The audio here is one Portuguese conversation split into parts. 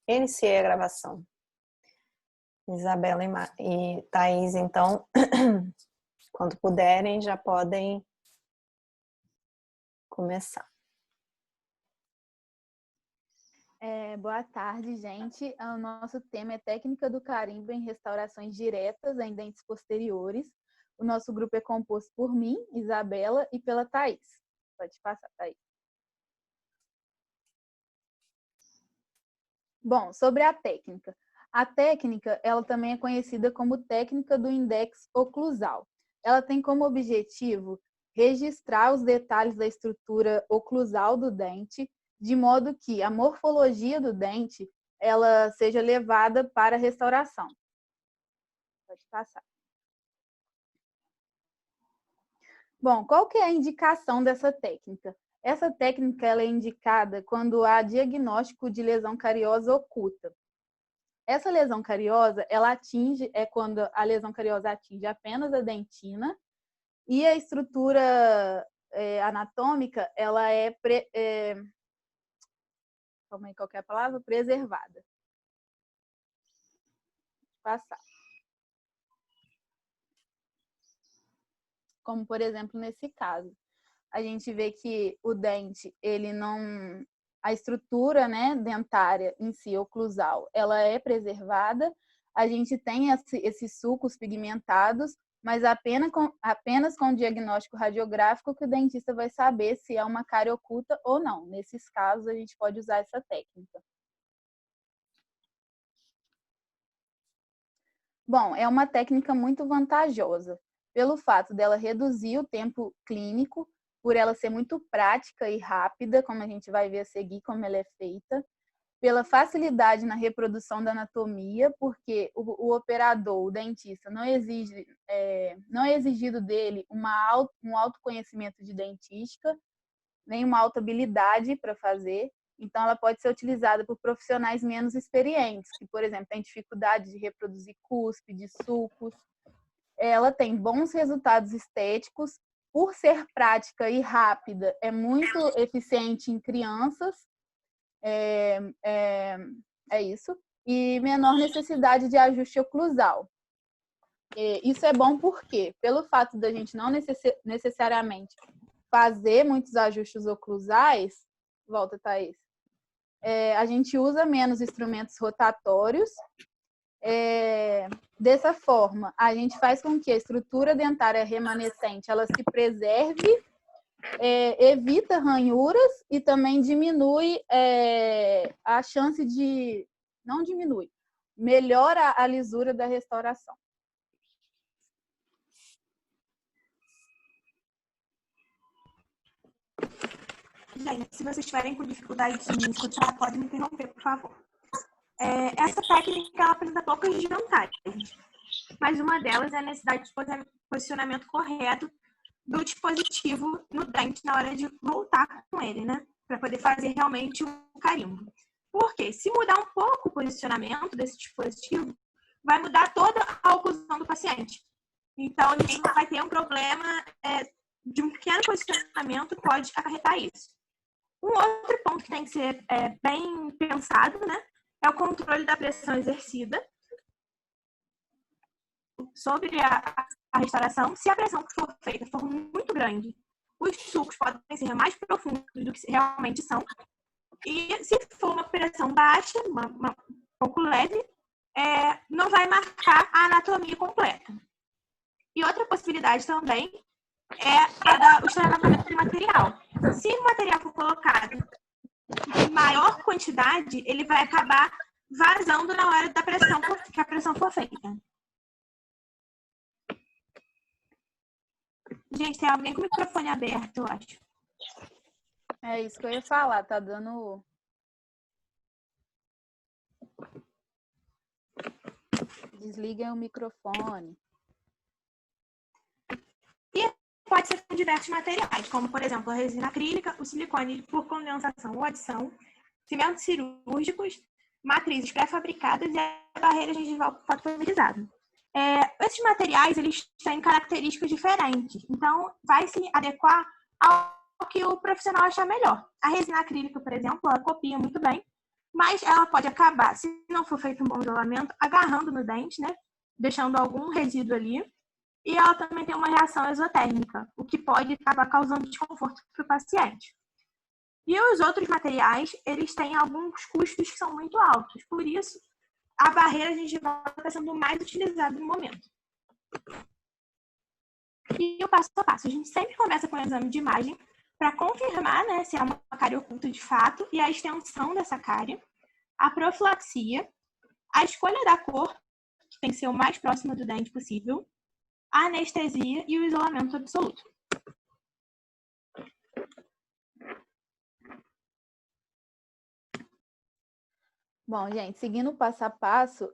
Iniciei a gravação. Isabela e Thaís, então, quando puderem, já podem começar. Boa tarde, gente. O nosso tema é técnica do carimbo em restaurações diretas em dentes posteriores. O nosso grupo é composto por mim, Isabela, e pela Thaís. Pode passar, Thaís. Bom, sobre a técnica. A técnica, ela também é conhecida como técnica do index oclusal. Ela tem como objetivo registrar os detalhes da estrutura oclusal do dente, de modo que a morfologia do dente ela seja levada para a restauração. Pode passar. Bom, qual que é a indicação dessa técnica? Essa técnica ela é indicada quando há diagnóstico de lesão cariosa oculta. Essa lesão cariosa, quando a lesão cariosa atinge apenas a dentina e a estrutura anatômica, ela qual que é a palavra? Preservada. Vou passar. Como, por exemplo, nesse caso. A gente vê que o dente, a estrutura, né, dentária em si, oclusal, ela é preservada. A gente tem esses sulcos pigmentados, mas apenas com o diagnóstico radiográfico que o dentista vai saber se é uma cárie oculta ou não. Nesses casos, a gente pode usar essa técnica. Bom, é uma técnica muito vantajosa, pelo fato dela reduzir o tempo clínico, por ela ser muito prática e rápida, como a gente vai ver a seguir como ela é feita, pela facilidade na reprodução da anatomia, porque o operador, o dentista, não é exigido dele um alto conhecimento de dentística, nem uma alta habilidade para fazer. Então, ela pode ser utilizada por profissionais menos experientes, que, por exemplo, têm dificuldade de reproduzir cúspide, sulcos. Ela tem bons resultados estéticos, por ser prática e rápida, é muito eficiente em crianças, é isso, e menor necessidade de ajuste oclusal. Isso é bom porque, pelo fato da gente não necessariamente fazer muitos ajustes oclusais, volta, Thaís, a gente usa menos instrumentos rotatórios. Dessa forma, a gente faz com que a estrutura dentária remanescente ela se preserve, evita ranhuras e também diminui a chance de... Não diminui, melhora a lisura da restauração. Gente, se vocês estiverem com dificuldade de escutar, podem me interromper, por favor. Essa técnica ela apresenta poucas desvantagens, mas uma delas é a necessidade de posicionamento correto do dispositivo no dente na hora de voltar com ele, né? Para poder fazer realmente o carimbo. Porque se mudar um pouco o posicionamento desse dispositivo, vai mudar toda a oclusão do paciente. Então, a gente vai ter um problema de um pequeno posicionamento que pode acarretar isso. Um outro ponto que tem que ser bem pensado, né? É o controle da pressão exercida sobre a restauração. Se a pressão que for feita for muito grande, os sulcos podem ser mais profundos do que realmente são. E se for uma pressão baixa, um pouco leve, não vai marcar a anatomia completa. E outra possibilidade também é o estranhamento de material. Se o material for colocado em maior quantidade, ele vai acabar vazando na hora da pressão que a pressão for feita. Gente, tem alguém com o microfone aberto, eu acho. É isso que eu ia falar, tá dando... Desliguem o microfone. E pode ser com diversos materiais, como, por exemplo, a resina acrílica, o silicone por condensação ou adição, cimentos cirúrgicos, matrizes pré-fabricadas e a barreira gengival fotomerizada. Esses materiais eles têm características diferentes, então vai se adequar ao que o profissional achar melhor. A resina acrílica, por exemplo, ela copia muito bem, Mas ela pode acabar, se não for feito um bom isolamento, agarrando no dente, né? Deixando algum resíduo ali. E ela também tem uma reação exotérmica, o que pode acabar causando desconforto para o paciente. E os outros materiais, eles têm alguns custos que são muito altos. Por isso, a barreira gengival está sendo mais utilizada no momento. E o passo a passo. A gente sempre começa com um exame de imagem para confirmar, né, se é uma cárie oculta de fato e a extensão dessa cárie, a profilaxia, a escolha da cor, que tem que ser o mais próximo do dente possível, a anestesia e o isolamento absoluto. Bom, gente, seguindo o passo a passo,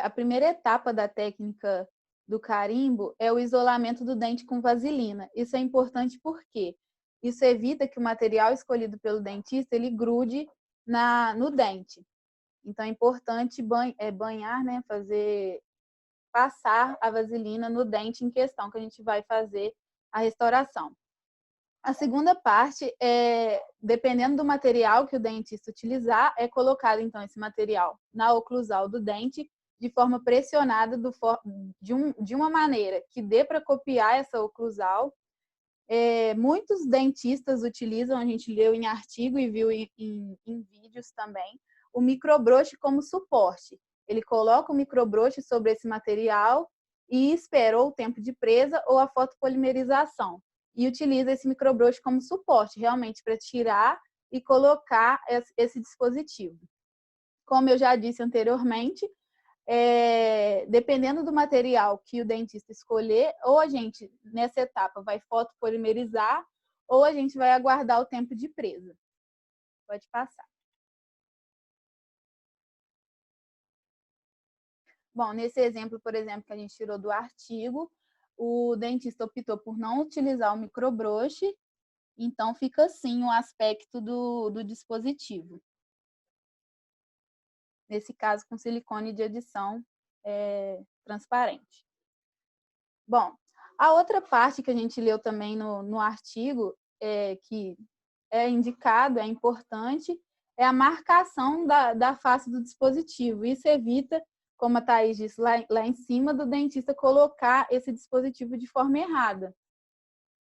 a primeira etapa da técnica do carimbo é o isolamento do dente com vaselina. Isso é importante porque isso evita que o material escolhido pelo dentista ele grude no dente. Então, é importante banhar, né, passar a vaselina no dente em questão, que a gente vai fazer a restauração. A segunda parte é, dependendo do material que o dentista utilizar, é colocado, então, esse material na oclusal do dente de forma pressionada de uma maneira que dê para copiar essa oclusal. Muitos dentistas utilizam, a gente leu em artigo e viu em vídeos também, o microbroche como suporte. Ele coloca o microbroche sobre esse material e espera ou o tempo de presa ou a fotopolimerização. E utiliza esse microbroche como suporte, realmente, para tirar e colocar esse dispositivo. Como eu já disse anteriormente, dependendo do material que o dentista escolher, ou a gente, nessa etapa, vai fotopolimerizar, ou a gente vai aguardar o tempo de presa. Pode passar. Bom, nesse exemplo, por exemplo, que a gente tirou do artigo, o dentista optou por não utilizar o microbroche, então fica assim o aspecto do dispositivo. Nesse caso, com silicone de adição transparente. Bom, a outra parte que a gente leu também no artigo, que é indicado, é importante, é a marcação da face do dispositivo. Isso evita, como a Thaís disse lá em cima, do dentista colocar esse dispositivo de forma errada.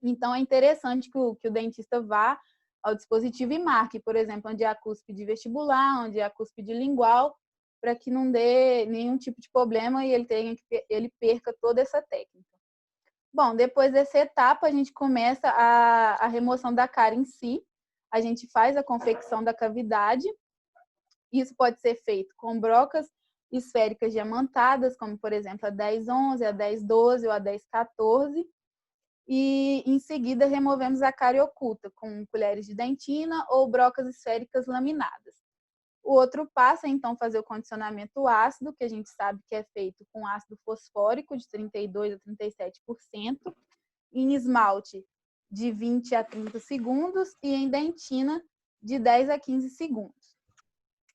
Então, é interessante que o dentista vá ao dispositivo e marque, por exemplo, onde é a cúspide vestibular, onde é a cúspide lingual, para que não dê nenhum tipo de problema e ele perca toda essa técnica. Bom, depois dessa etapa, a gente começa a remoção da cárie em si. A gente faz a confecção da cavidade. Isso pode ser feito com brocas esféricas diamantadas, como, por exemplo, a 1011, a 1012 ou a 1014. E, em seguida, removemos a cárie oculta com colheres de dentina ou brocas esféricas laminadas. O outro passo é, então, fazer o condicionamento ácido, que a gente sabe que é feito com ácido fosfórico de 32% a 37%, em esmalte de 20 a 30 segundos e em dentina de 10 a 15 segundos.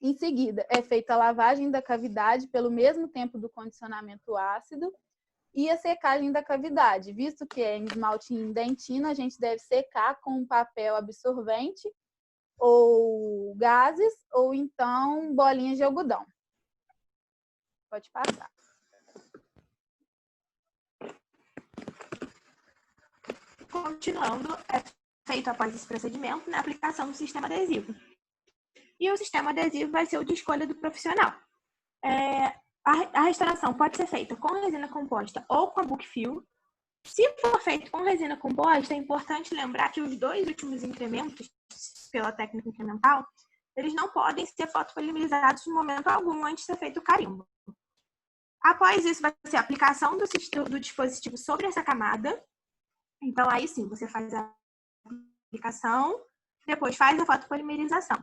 Em seguida, é feita a lavagem da cavidade pelo mesmo tempo do condicionamento ácido e a secagem da cavidade. Visto que é em esmalte em dentina, a gente deve secar com um papel absorvente ou gases, ou então bolinhas de algodão. Pode passar. Continuando, é feito após esse procedimento, na aplicação do sistema adesivo. E o sistema adesivo vai ser o de escolha do profissional. A restauração pode ser feita com resina composta ou com a book fill. Se for feito com resina composta, é importante lembrar que os dois últimos incrementos, pela técnica incremental, eles não podem ser fotopolimerizados em momento algum antes de ser feito o carimbo. Após isso, vai ser a aplicação do dispositivo sobre essa camada. Então, aí sim, você faz a aplicação, depois faz a fotopolimerização.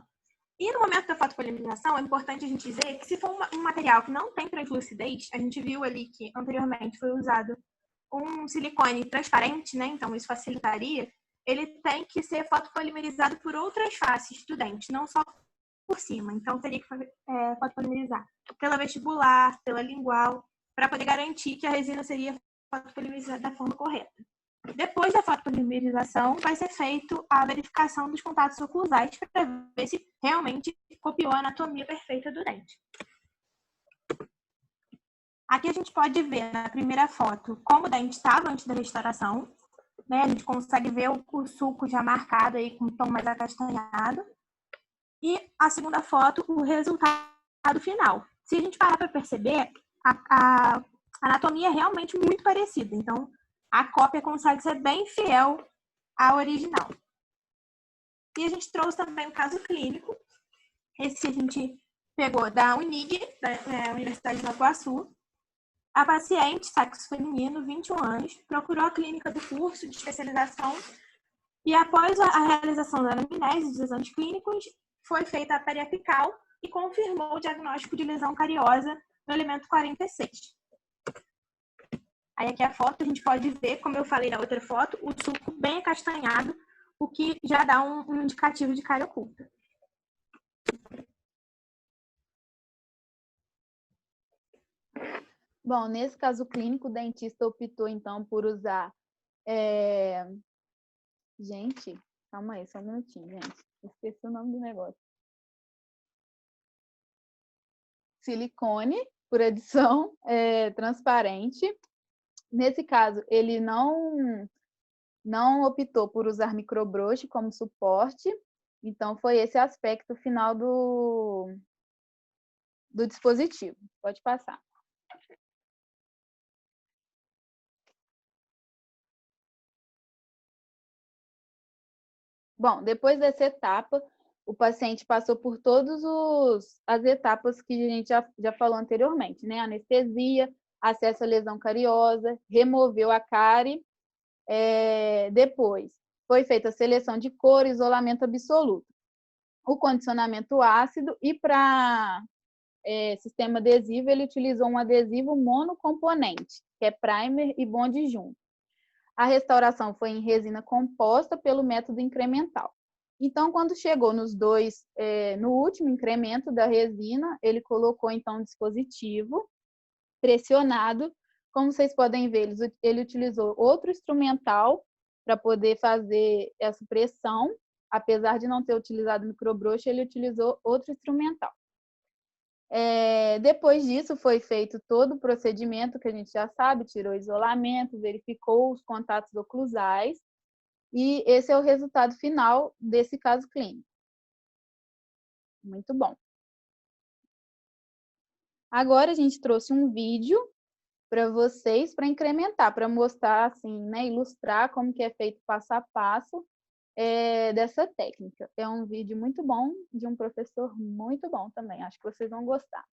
E no momento da fotopolimerização, é importante a gente dizer que se for um material que não tem translucidez, a gente viu ali que anteriormente foi usado um silicone transparente, né? Então isso facilitaria. Ele tem que ser fotopolimerizado por outras faces do dente, não só por cima. Então teria que fotopolimerizar pela vestibular, pela lingual, para poder garantir que a resina seria fotopolimerizada da forma correta. Depois da fotopolimerização, vai ser feito a verificação dos contatos oclusais para ver se realmente copiou a anatomia perfeita do dente. Aqui a gente pode ver na primeira foto como o dente estava antes da restauração, né? A gente consegue ver o sulco já marcado aí com um tom mais acastanhado. E a segunda foto, o resultado final. Se a gente parar para perceber, a anatomia é realmente muito parecida. Então, a cópia consegue ser bem fiel à original. E a gente trouxe também um caso clínico. Esse a gente pegou da UNIG, da Universidade de Nova Iguaçu. A paciente, sexo feminino, 21 anos, procurou a clínica do curso de especialização e após a realização da anamnese dos exames clínicos, foi feita a periapical e confirmou o diagnóstico de lesão cariosa no elemento 46. Aí aqui a foto, a gente pode ver, como eu falei na outra foto, o sulco bem acastanhado, o que já dá um indicativo de cárie oculta. Bom, nesse caso clínico, o dentista optou, então, por usar... Gente, calma aí, só um minutinho, gente. Esqueci o nome do negócio. Silicone, por adição, transparente. Nesse caso, ele não optou por usar microbrush como suporte. Então, foi esse aspecto final do dispositivo. Pode passar. Bom, depois dessa etapa, o paciente passou por todas as etapas que a gente já falou anteriormente, né? Anestesia, acesso à lesão cariosa, removeu a cárie. Depois, foi feita a seleção de cor, isolamento absoluto, o condicionamento ácido e para sistema adesivo, ele utilizou um adesivo monocomponente, que é primer e bonde junto. A restauração foi em resina composta pelo método incremental. Então, quando chegou no último incremento da resina, ele colocou, então, um dispositivo pressionado. Como vocês podem ver, ele utilizou outro instrumental para poder fazer essa pressão. Apesar de não ter utilizado microbrush, ele utilizou outro instrumental. Depois disso, foi feito todo o procedimento que a gente já sabe, tirou isolamento, verificou os contatos oclusais, e esse é o resultado final desse caso clínico. Muito bom. Agora, a gente trouxe um vídeo para vocês, para incrementar, para mostrar, assim, né, ilustrar como que é feito passo a passo dessa técnica. É um vídeo muito bom, de um professor muito bom também. Acho que vocês vão gostar.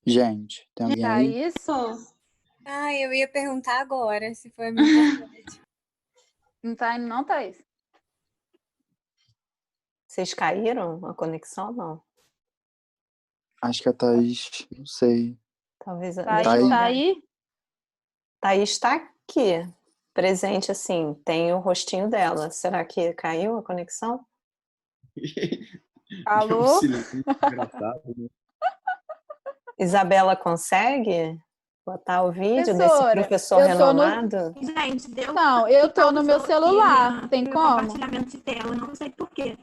Gente, tem alguém aí? Thaís? Eu ia perguntar agora se foi a minha internet. Não tá indo não, Thaís? Vocês caíram a conexão ou não? Acho que a Thaís, não sei. Talvez. Thaís Deixa eu tá olhar. aí? Thaís está aqui, presente assim, tem o rostinho dela. Será que caiu a conexão? Alô? Engraçado, né? Isabela, consegue botar o vídeo Professora, desse professor eu tô no- renomado? Gente, deu Não, eu tô no meu celular. Tem como? compartilhamento de tela, não sei por quê.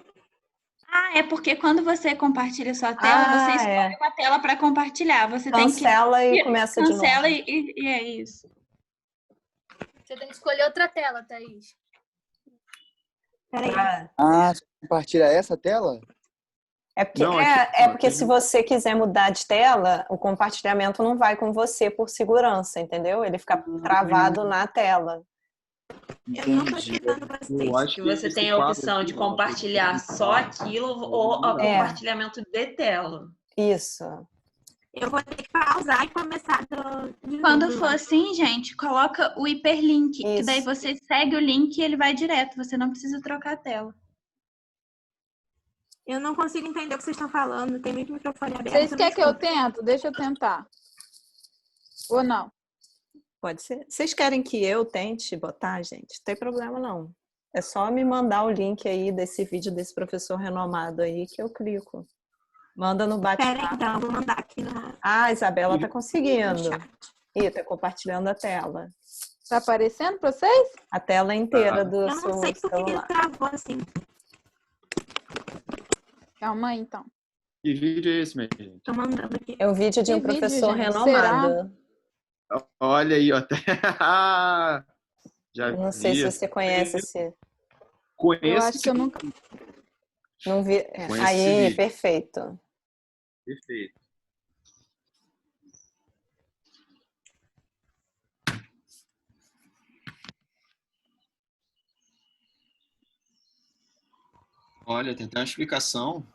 É porque quando você compartilha sua tela, você escolhe uma tela para compartilhar. Você tem que Cancela e começa de novo. cancela e é isso. Você tem que escolher outra tela, Thaís. Peraí. Você compartilha essa tela? É porque, Não, aqui, ó, porque se você quiser mudar de tela, o compartilhamento não vai com você por segurança, entendeu? Ele fica travado na tela. Eu não tô Entendi. escutando vocês. Eu acho Que você esse tem a quadro opção aqui, de ó, compartilhar só aquilo ou o compartilhamento de tela. Isso. Eu vou ter que pausar e começar de Quando novo. for assim, gente, coloca o hiperlink, que daí Isso. você segue o link e ele vai direto. Você não precisa trocar a tela. Eu não consigo entender o que vocês estão falando. Tem muito microfone aberto. Vocês eu não querem que eu escuto. tento? Deixa eu tentar. Ou não? Pode ser. Vocês querem que eu tente botar, gente? Não tem problema, não. É só me mandar o link aí desse vídeo desse professor renomado aí que eu clico. Manda no Pera aí, bate-papo. então. Vou mandar aqui na... Ah, a Isabela tá no conseguindo. chat. Ih, tá compartilhando a tela. Tá aparecendo pra vocês? A tela inteira do Eu não seu sei por que ele celular. travou assim. Calma aí, então. Que vídeo é esse, minha gente? Tô mandando aqui. É o vídeo de Que um vídeo, professor gente? renomado. Olha aí, ó. Já Eu não sei se vi. você conhece esse. Conheço Eu acho esse que eu nunca... Não vi. Conheço esse Aí, vídeo. perfeito. Perfeito. Olha, tem até uma explicação.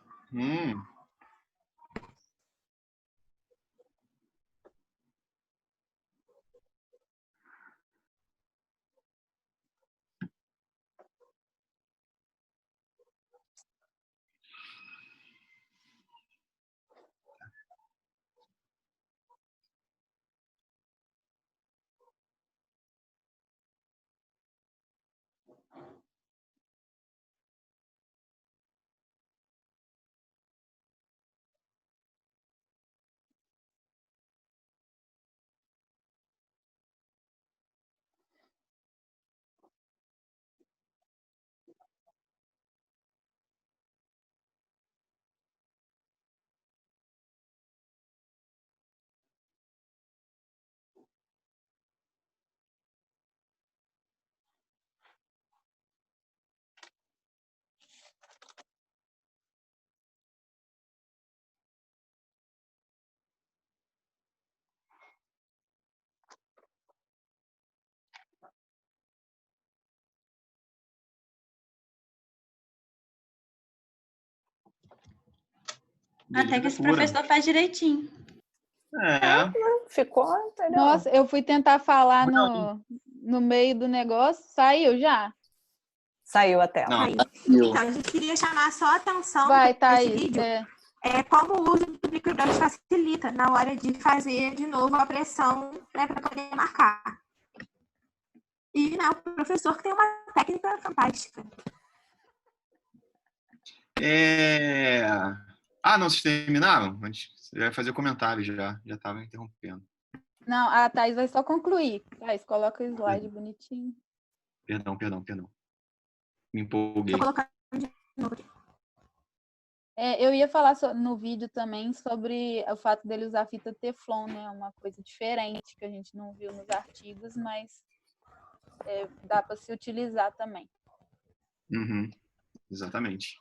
Até que esse Pura. professor faz direitinho. Ficou, entendeu? Nossa, eu fui tentar falar no meio do negócio. Saiu já? Saiu a tela. Não. Aí. Então, a gente queria chamar só a atenção Vai, para esse Thaís. vídeo. Como o uso do microbrush facilita na hora de fazer de novo a pressão, né, para poder marcar. E o professor que tem uma técnica fantástica. Não, vocês terminaram? Você vai fazer comentário já. Já estava interrompendo. Não, a Thaís vai só concluir. Thaís, coloca o slide bonitinho. Perdão. Me empolguei. Estou colocando de novo aqui. Eu ia falar no vídeo também sobre o fato dele usar fita Teflon, né? Uma coisa diferente que a gente não viu nos artigos, mas dá para se utilizar também. Uhum. Exatamente.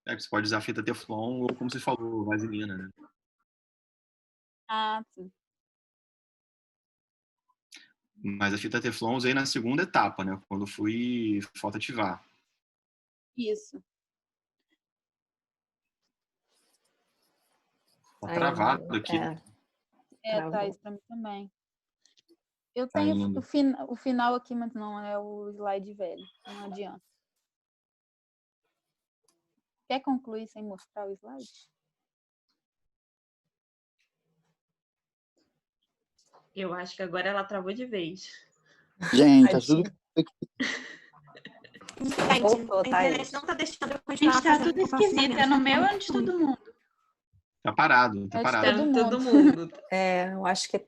Você pode usar fita Teflon ou, como você falou, vaselina, né? Ah, sim. Mas a fita Teflon eu usei na segunda etapa, né? Quando fui fotoativar. Isso. Tá travado aqui. Travou. Thaís, para mim também. Eu Tá tenho indo. o final aqui, mas não é o slide velho. Não adianta. Quer concluir sem mostrar o slide? Eu acho que agora ela travou de vez. Gente, tá tudo Gente, Voltou, a internet Thaís. não tá deixando eu continuar Gente, tá fazendo tudo esquisito. É no meu ou de todo mundo? Tá parado, tá É de parado. todo Todo mundo. Eu acho que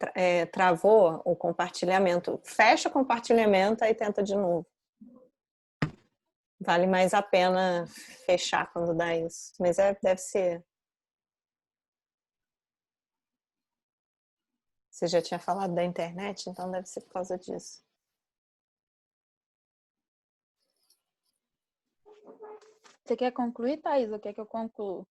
travou o compartilhamento. Fecha o compartilhamento, aí tenta de novo. Vale mais a pena fechar quando dá isso. Mas deve ser. Você já tinha falado da internet, então deve ser por causa disso. Você quer concluir, Thaís, ou quer que eu conclua?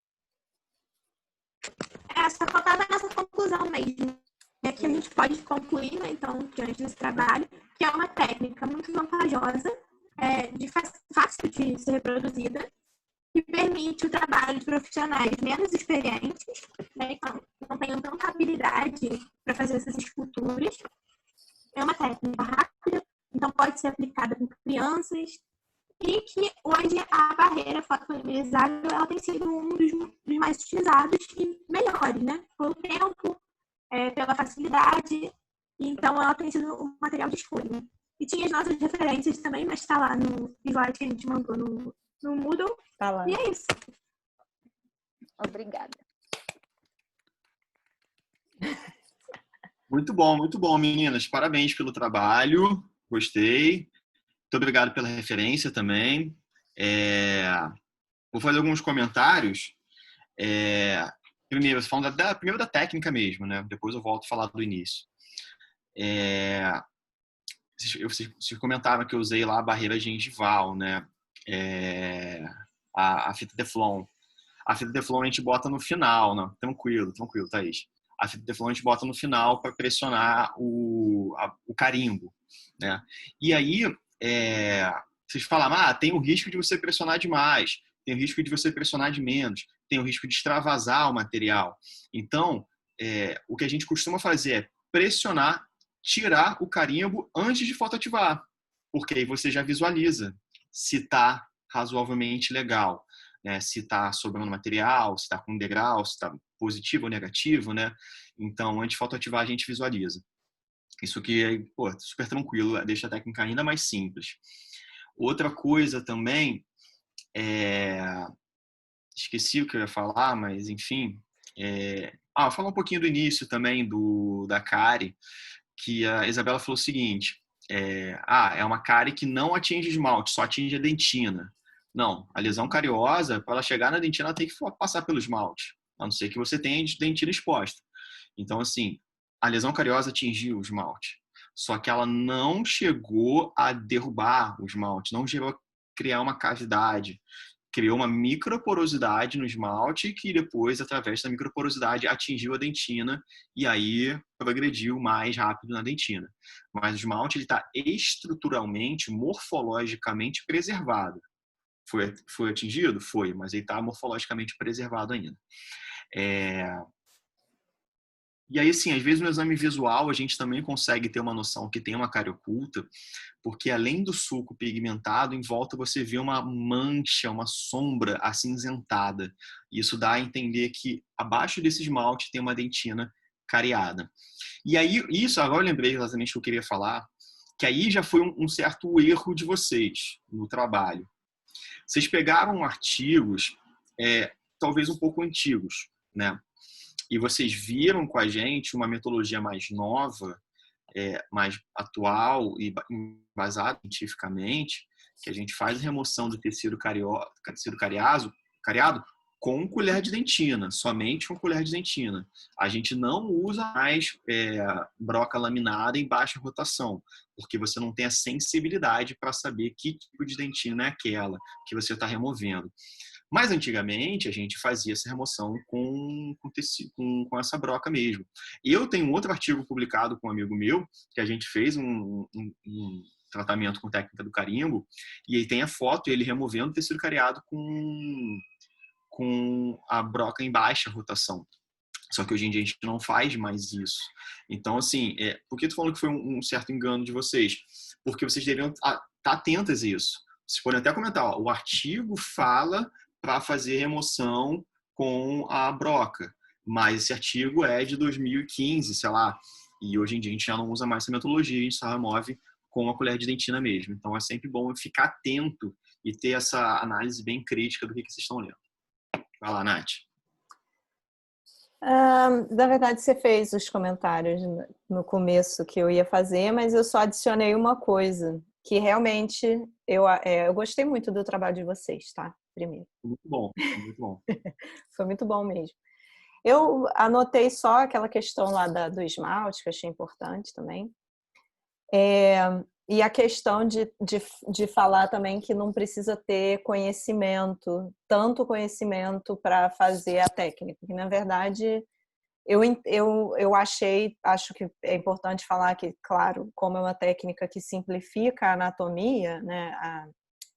Só faltava nessa conclusão mesmo. E aqui a gente pode concluir, né, então, diante desse trabalho, que é uma técnica muito vantajosa, fácil de ser reproduzida, que permite o trabalho de profissionais menos experientes, né, que não tenham tanta habilidade para fazer essas esculturas. É uma técnica rápida, então pode ser aplicada com crianças e que hoje a barreira fotopolimerizada ela tem sido um dos mais utilizados e melhores, né? Pelo tempo, pela facilidade, então ela tem sido um material de escolha. E tinha as nossas referências também, mas está lá no slide que a gente mandou no Moodle. Tá lá. E é isso. Obrigada. Muito bom, meninas. Parabéns pelo trabalho. Gostei. Muito obrigado pela referência também. Vou fazer alguns comentários. Primeiro, falando primeiro da técnica mesmo, né? Depois eu volto a falar do início. Vocês comentaram que eu usei lá a barreira gengival, né? A fita Teflon. A fita Teflon a gente bota no final, não? Tranquilo, Thaís. A fita Teflon a gente bota no final para pressionar o carimbo, né? E aí, vocês falam, tem o risco de você pressionar demais, tem o risco de você pressionar de menos, tem o risco de extravasar o material. Então, o que a gente costuma fazer é pressionar, tirar o carimbo antes de fotoativar, porque aí você já visualiza se está razoavelmente legal, né? Se está sobrando material, se está com degrau, se está positivo ou negativo, né? Então, antes de fotoativar, a gente visualiza. Isso que é super tranquilo, deixa a técnica ainda mais simples. Outra coisa também, esqueci o que eu ia falar, mas enfim. Vou falar um pouquinho do início também da cárie, que a Isabela falou o seguinte, é uma cárie que não atinge esmalte, só atinge a dentina. Não, a lesão cariosa, para ela chegar na dentina, ela tem que passar pelo esmalte, a não ser que você tenha dentina exposta. Então, assim, a lesão cariosa atingiu o esmalte, só que ela não chegou a derrubar o esmalte, não chegou a criar uma cavidade, criou uma microporosidade no esmalte que depois, através da microporosidade, atingiu a dentina e aí progrediu mais rápido na dentina. Mas o esmalte está estruturalmente, morfologicamente preservado. Foi atingido? Foi, mas ele está morfologicamente preservado ainda. E aí, assim, às vezes no exame visual a gente também consegue ter uma noção que tem uma cárie oculta, porque além do sulco pigmentado, em volta você vê uma mancha, uma sombra acinzentada. Isso dá a entender que abaixo desse esmalte tem uma dentina cariada. E aí, isso, agora eu lembrei exatamente o que eu queria falar, que aí já foi um certo erro de vocês no trabalho. Vocês pegaram artigos, talvez um pouco antigos, né? E vocês viram com a gente uma metodologia mais nova, mais atual e embasada cientificamente, que a gente faz a remoção do tecido cariado com colher de dentina, somente com colher de dentina. A gente não usa mais broca laminada em baixa rotação, porque você não tem a sensibilidade para saber que tipo de dentina é aquela que você está removendo. Mas antigamente a gente fazia essa remoção com essa broca mesmo. Eu tenho um outro artigo publicado com um amigo meu, que a gente fez um tratamento com técnica do carimbo, e aí tem a foto ele removendo o tecido cariado com a broca em baixa rotação. Só que hoje em dia a gente não faz mais isso. Então, assim, por que eu tô falando que foi um certo engano de vocês? Porque vocês deveriam estar atentas a isso. Vocês podem até comentar, o artigo fala para fazer remoção com a broca, mas esse artigo é de 2015, sei lá, e hoje em dia a gente já não usa mais essa metodologia, a gente só remove com a colher de dentina mesmo. Então é sempre bom ficar atento e ter essa análise bem crítica do que vocês estão lendo. Vai lá, Nath. Na verdade, você fez os comentários no começo que eu ia fazer, mas eu só adicionei uma coisa, que realmente eu gostei muito do trabalho de vocês, tá? Primeiro. Muito bom, muito bom. Foi muito bom mesmo. Eu anotei só aquela questão lá do esmalte, que eu achei importante também. E a questão de falar também que não precisa ter tanto conhecimento para fazer a técnica. Que, na verdade, acho que é importante falar que, claro, como é uma técnica que simplifica a anatomia, né,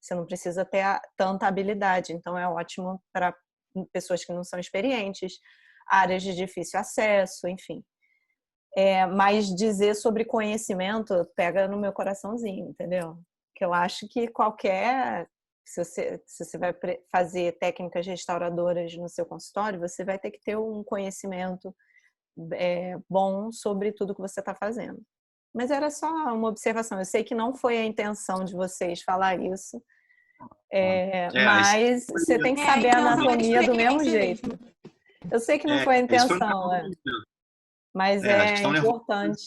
você não precisa ter tanta habilidade. Então, é ótimo para pessoas que não são experientes, áreas de difícil acesso, enfim. Mas dizer sobre conhecimento pega no meu coraçãozinho, entendeu? Que eu acho que qualquer Se você vai fazer técnicas restauradoras no seu consultório, você vai ter que ter um conhecimento bom sobre tudo que você está fazendo. Mas era só uma observação. Eu sei que não foi a intenção de vocês falar isso, mas você tem que saber a anatomia do mesmo jeito. Eu sei que não foi a intenção, mas é importante.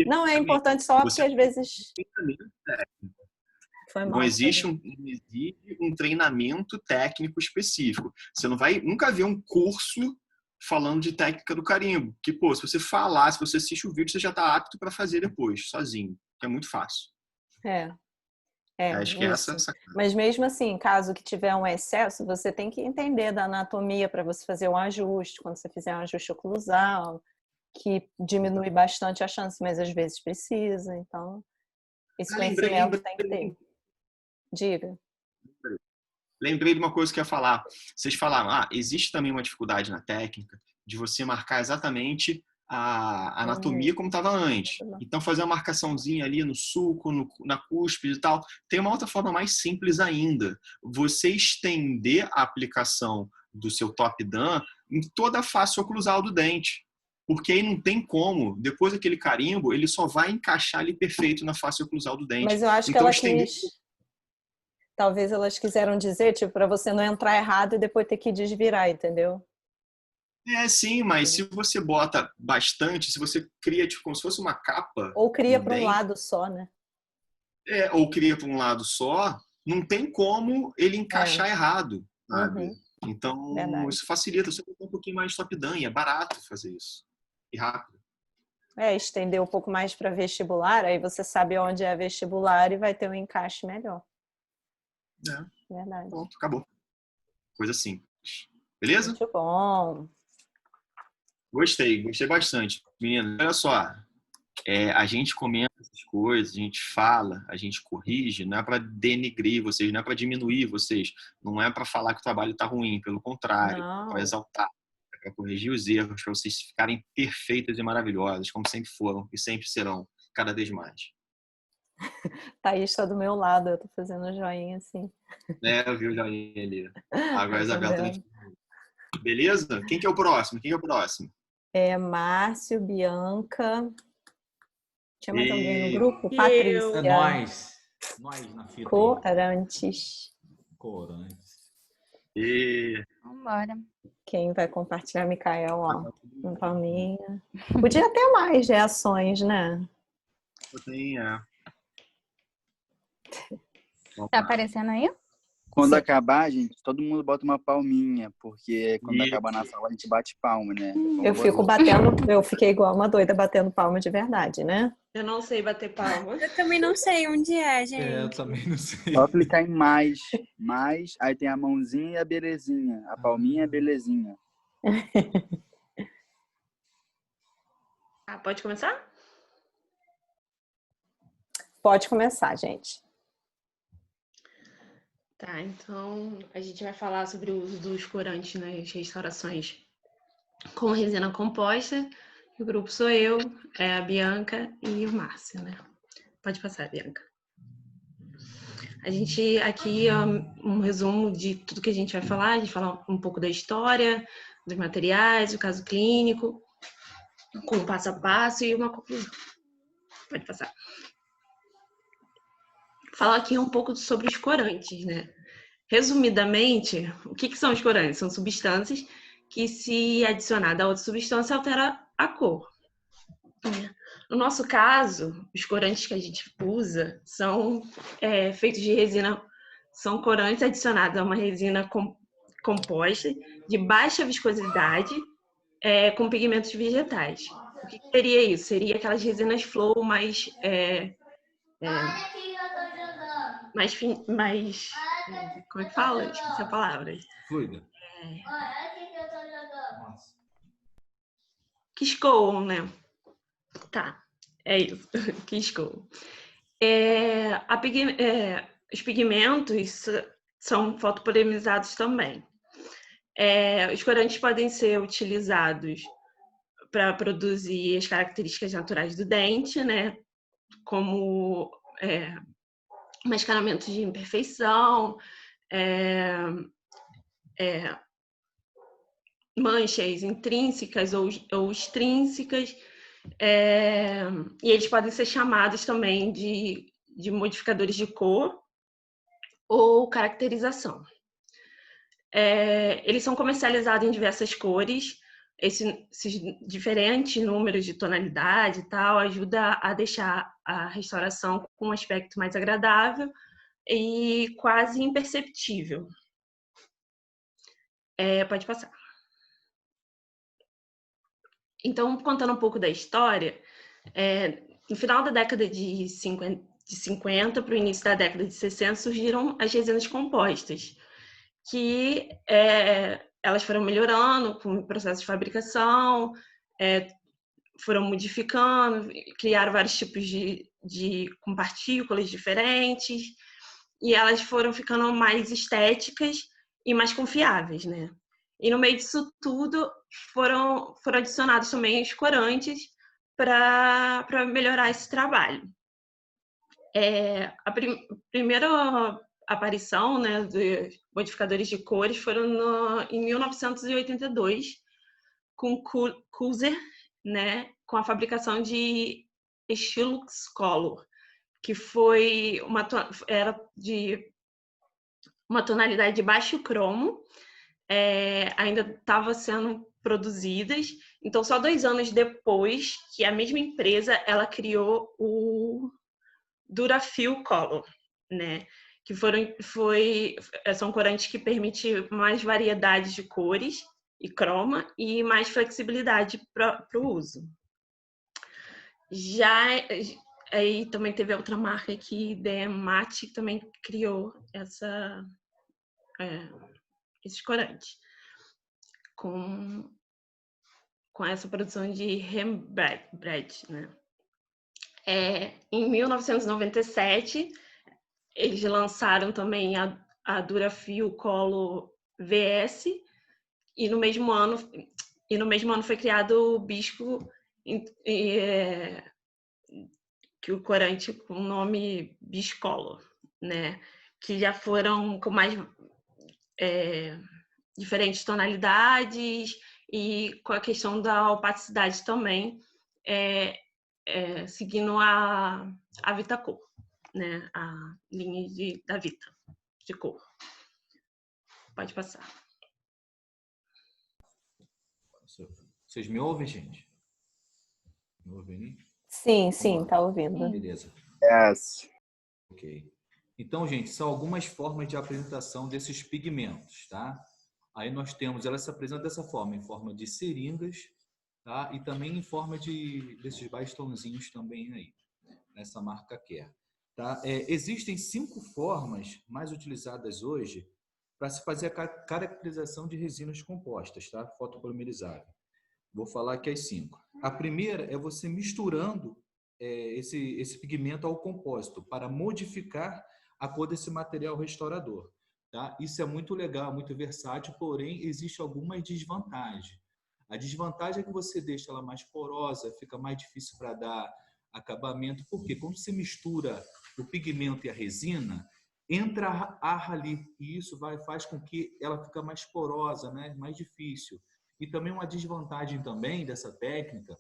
Não, é importante só porque às vezes... Não existe um treinamento técnico específico. Você não vai nunca ver um curso falando de técnica do carimbo. Que, pô, se você falar, se você assiste o vídeo, você já está apto para fazer depois, sozinho. Que é muito fácil. Acho que essa. Mas mesmo assim, caso que tiver um excesso, você tem que entender da anatomia para você fazer um ajuste. Quando você fizer um ajuste oclusal, que diminui bastante a chance, mas às vezes precisa. Então, esse conhecimento tem que ter. Diga. Lembrei de uma coisa que eu ia falar. Vocês falaram, existe também uma dificuldade na técnica de você marcar exatamente a anatomia como estava antes. Então, fazer uma marcaçãozinha ali no sulco, na cúspide e tal. Tem uma outra forma mais simples ainda. Você estender a aplicação do seu top-down em toda a face oclusal do dente. Porque aí não tem como. Depois daquele carimbo, ele só vai encaixar ali perfeito na face oclusal do dente. Mas eu acho que ela quis... Talvez elas quiseram dizer, tipo, para você não entrar errado e depois ter que desvirar, entendeu? Sim, mas se você bota bastante, se você cria tipo como se fosse uma capa... Ou cria para um lado só, né? Ou cria para um lado só, não tem como ele encaixar errado, sabe? Então, isso facilita. Você tem um pouquinho mais de top-down e é barato fazer isso. E rápido. Estender um pouco mais para vestibular, aí você sabe onde é vestibular e vai ter um encaixe melhor. Verdade. Pronto, acabou. Coisa simples. Beleza? Muito bom. Gostei bastante. Menina, olha só. A gente comenta essas coisas, a gente fala, a gente corrige, não é para denegrir vocês, não é para diminuir vocês, não é para falar que o trabalho está ruim, pelo contrário, é para exaltar, é para corrigir os erros, para vocês ficarem perfeitas e maravilhosas, como sempre foram e sempre serão, cada vez mais. Thaís está do meu lado, eu tô fazendo um joinha assim. Eu vi o joinha ali. Agora a Isabela também. Beleza? Quem que é o próximo? Márcio, Bianca. Tinha mais alguém no grupo? Patrícia. Nós na fita. Corantes. Vambora. Quem vai compartilhar? Micael, ó. Um palminha. Podia ter mais reações, né? Tá aparecendo aí? Quando acabar, gente, todo mundo bota uma palminha, porque quando acabar na sala a gente bate palma, né? Eu fiquei igual uma doida batendo palma de verdade, né? Eu não sei bater palma. Eu também não sei onde é, gente. Eu também não sei. Só clicar em mais, aí tem a mãozinha e a belezinha. A palminha e a belezinha. Pode começar? Pode começar, gente. Tá, então a gente vai falar sobre o uso dos corantes nas restaurações com resina composta. O grupo sou eu, a Bianca e o Márcio, né? Pode passar, Bianca. A gente aqui um resumo de tudo que a gente vai falar. A gente fala um pouco da história, dos materiais, do caso clínico, com o passo a passo e uma conclusão. Pode passar. Falar aqui um pouco sobre os corantes, né? Resumidamente, o que são os corantes? São substâncias que, se adicionada a outra substância, altera a cor. No nosso caso, os corantes que a gente usa são feitos de resina, são corantes adicionados a uma resina composta de baixa viscosidade com pigmentos vegetais. O que seria isso? Seria aquelas resinas flow mais como é que fala? Esqueci a palavra. Fluida. Que escoam, né? Tá, é isso. Que escoam. Os pigmentos são fotopolimizados também. Os corantes podem ser utilizados para produzir as características naturais do dente, né? Como mascaramento de imperfeição, manchas intrínsecas ou extrínsecas, e eles podem ser chamados também de modificadores de cor ou caracterização. Eles são comercializados em diversas cores. Esses diferentes números de tonalidade e tal ajuda a deixar a restauração com um aspecto mais agradável e quase imperceptível. Pode passar. Então, contando um pouco da história, no final da década de 50 para o início da década de 60 surgiram as resinas compostas, que elas foram melhorando com o processo de fabricação, foram modificando, criaram vários tipos com partículas diferentes, e elas foram ficando mais estéticas e mais confiáveis, né? E no meio disso tudo foram adicionados também os corantes para melhorar esse trabalho. A primeira aparição, né, de modificadores de cores foram em 1982 com Cuser, né, com a fabricação de Stylus Color, que era de uma tonalidade de baixo cromo, ainda estava sendo produzidas. Então, só 2 anos depois que a mesma empresa ela criou o Durafil Color, né? Que são corantes que permitem mais variedade de cores e croma e mais flexibilidade para o uso. Já aí também teve outra marca que Mate também criou esses corantes com essa produção de Rembrandt, né? Em 1997 eles lançaram também a Durafil Color VS e no mesmo ano foi criado o Bisco, que o corante com o nome Biscolor, né? Que já foram com mais diferentes tonalidades e com a questão da opacidade também, seguindo a Vitacor, né? A linha da Vita de cor. Pode passar. Vocês me ouvem, gente? Me ouvem? Sim, tá ouvindo. Beleza. Yes. Ok. Então, gente, são algumas formas de apresentação desses pigmentos, tá? Aí nós temos, ela se apresenta dessa forma, em forma de seringas, tá? E também em forma desses bastãozinhos também aí, nessa marca Care, tá? Existem 5 formas mais utilizadas hoje para se fazer a caracterização de resinas compostas, tá? Fotopolimerizável. Vou falar aqui as 5. A primeira é você misturando esse pigmento ao compósito para modificar a cor desse material restaurador. Tá? Isso é muito legal, muito versátil, porém existe alguma desvantagem. A desvantagem é que você deixa ela mais porosa, fica mais difícil para dar acabamento, porque quando você mistura o pigmento e a resina, entra ar ali, e isso faz com que ela fique mais porosa, né? Mais difícil. E também uma desvantagem também dessa técnica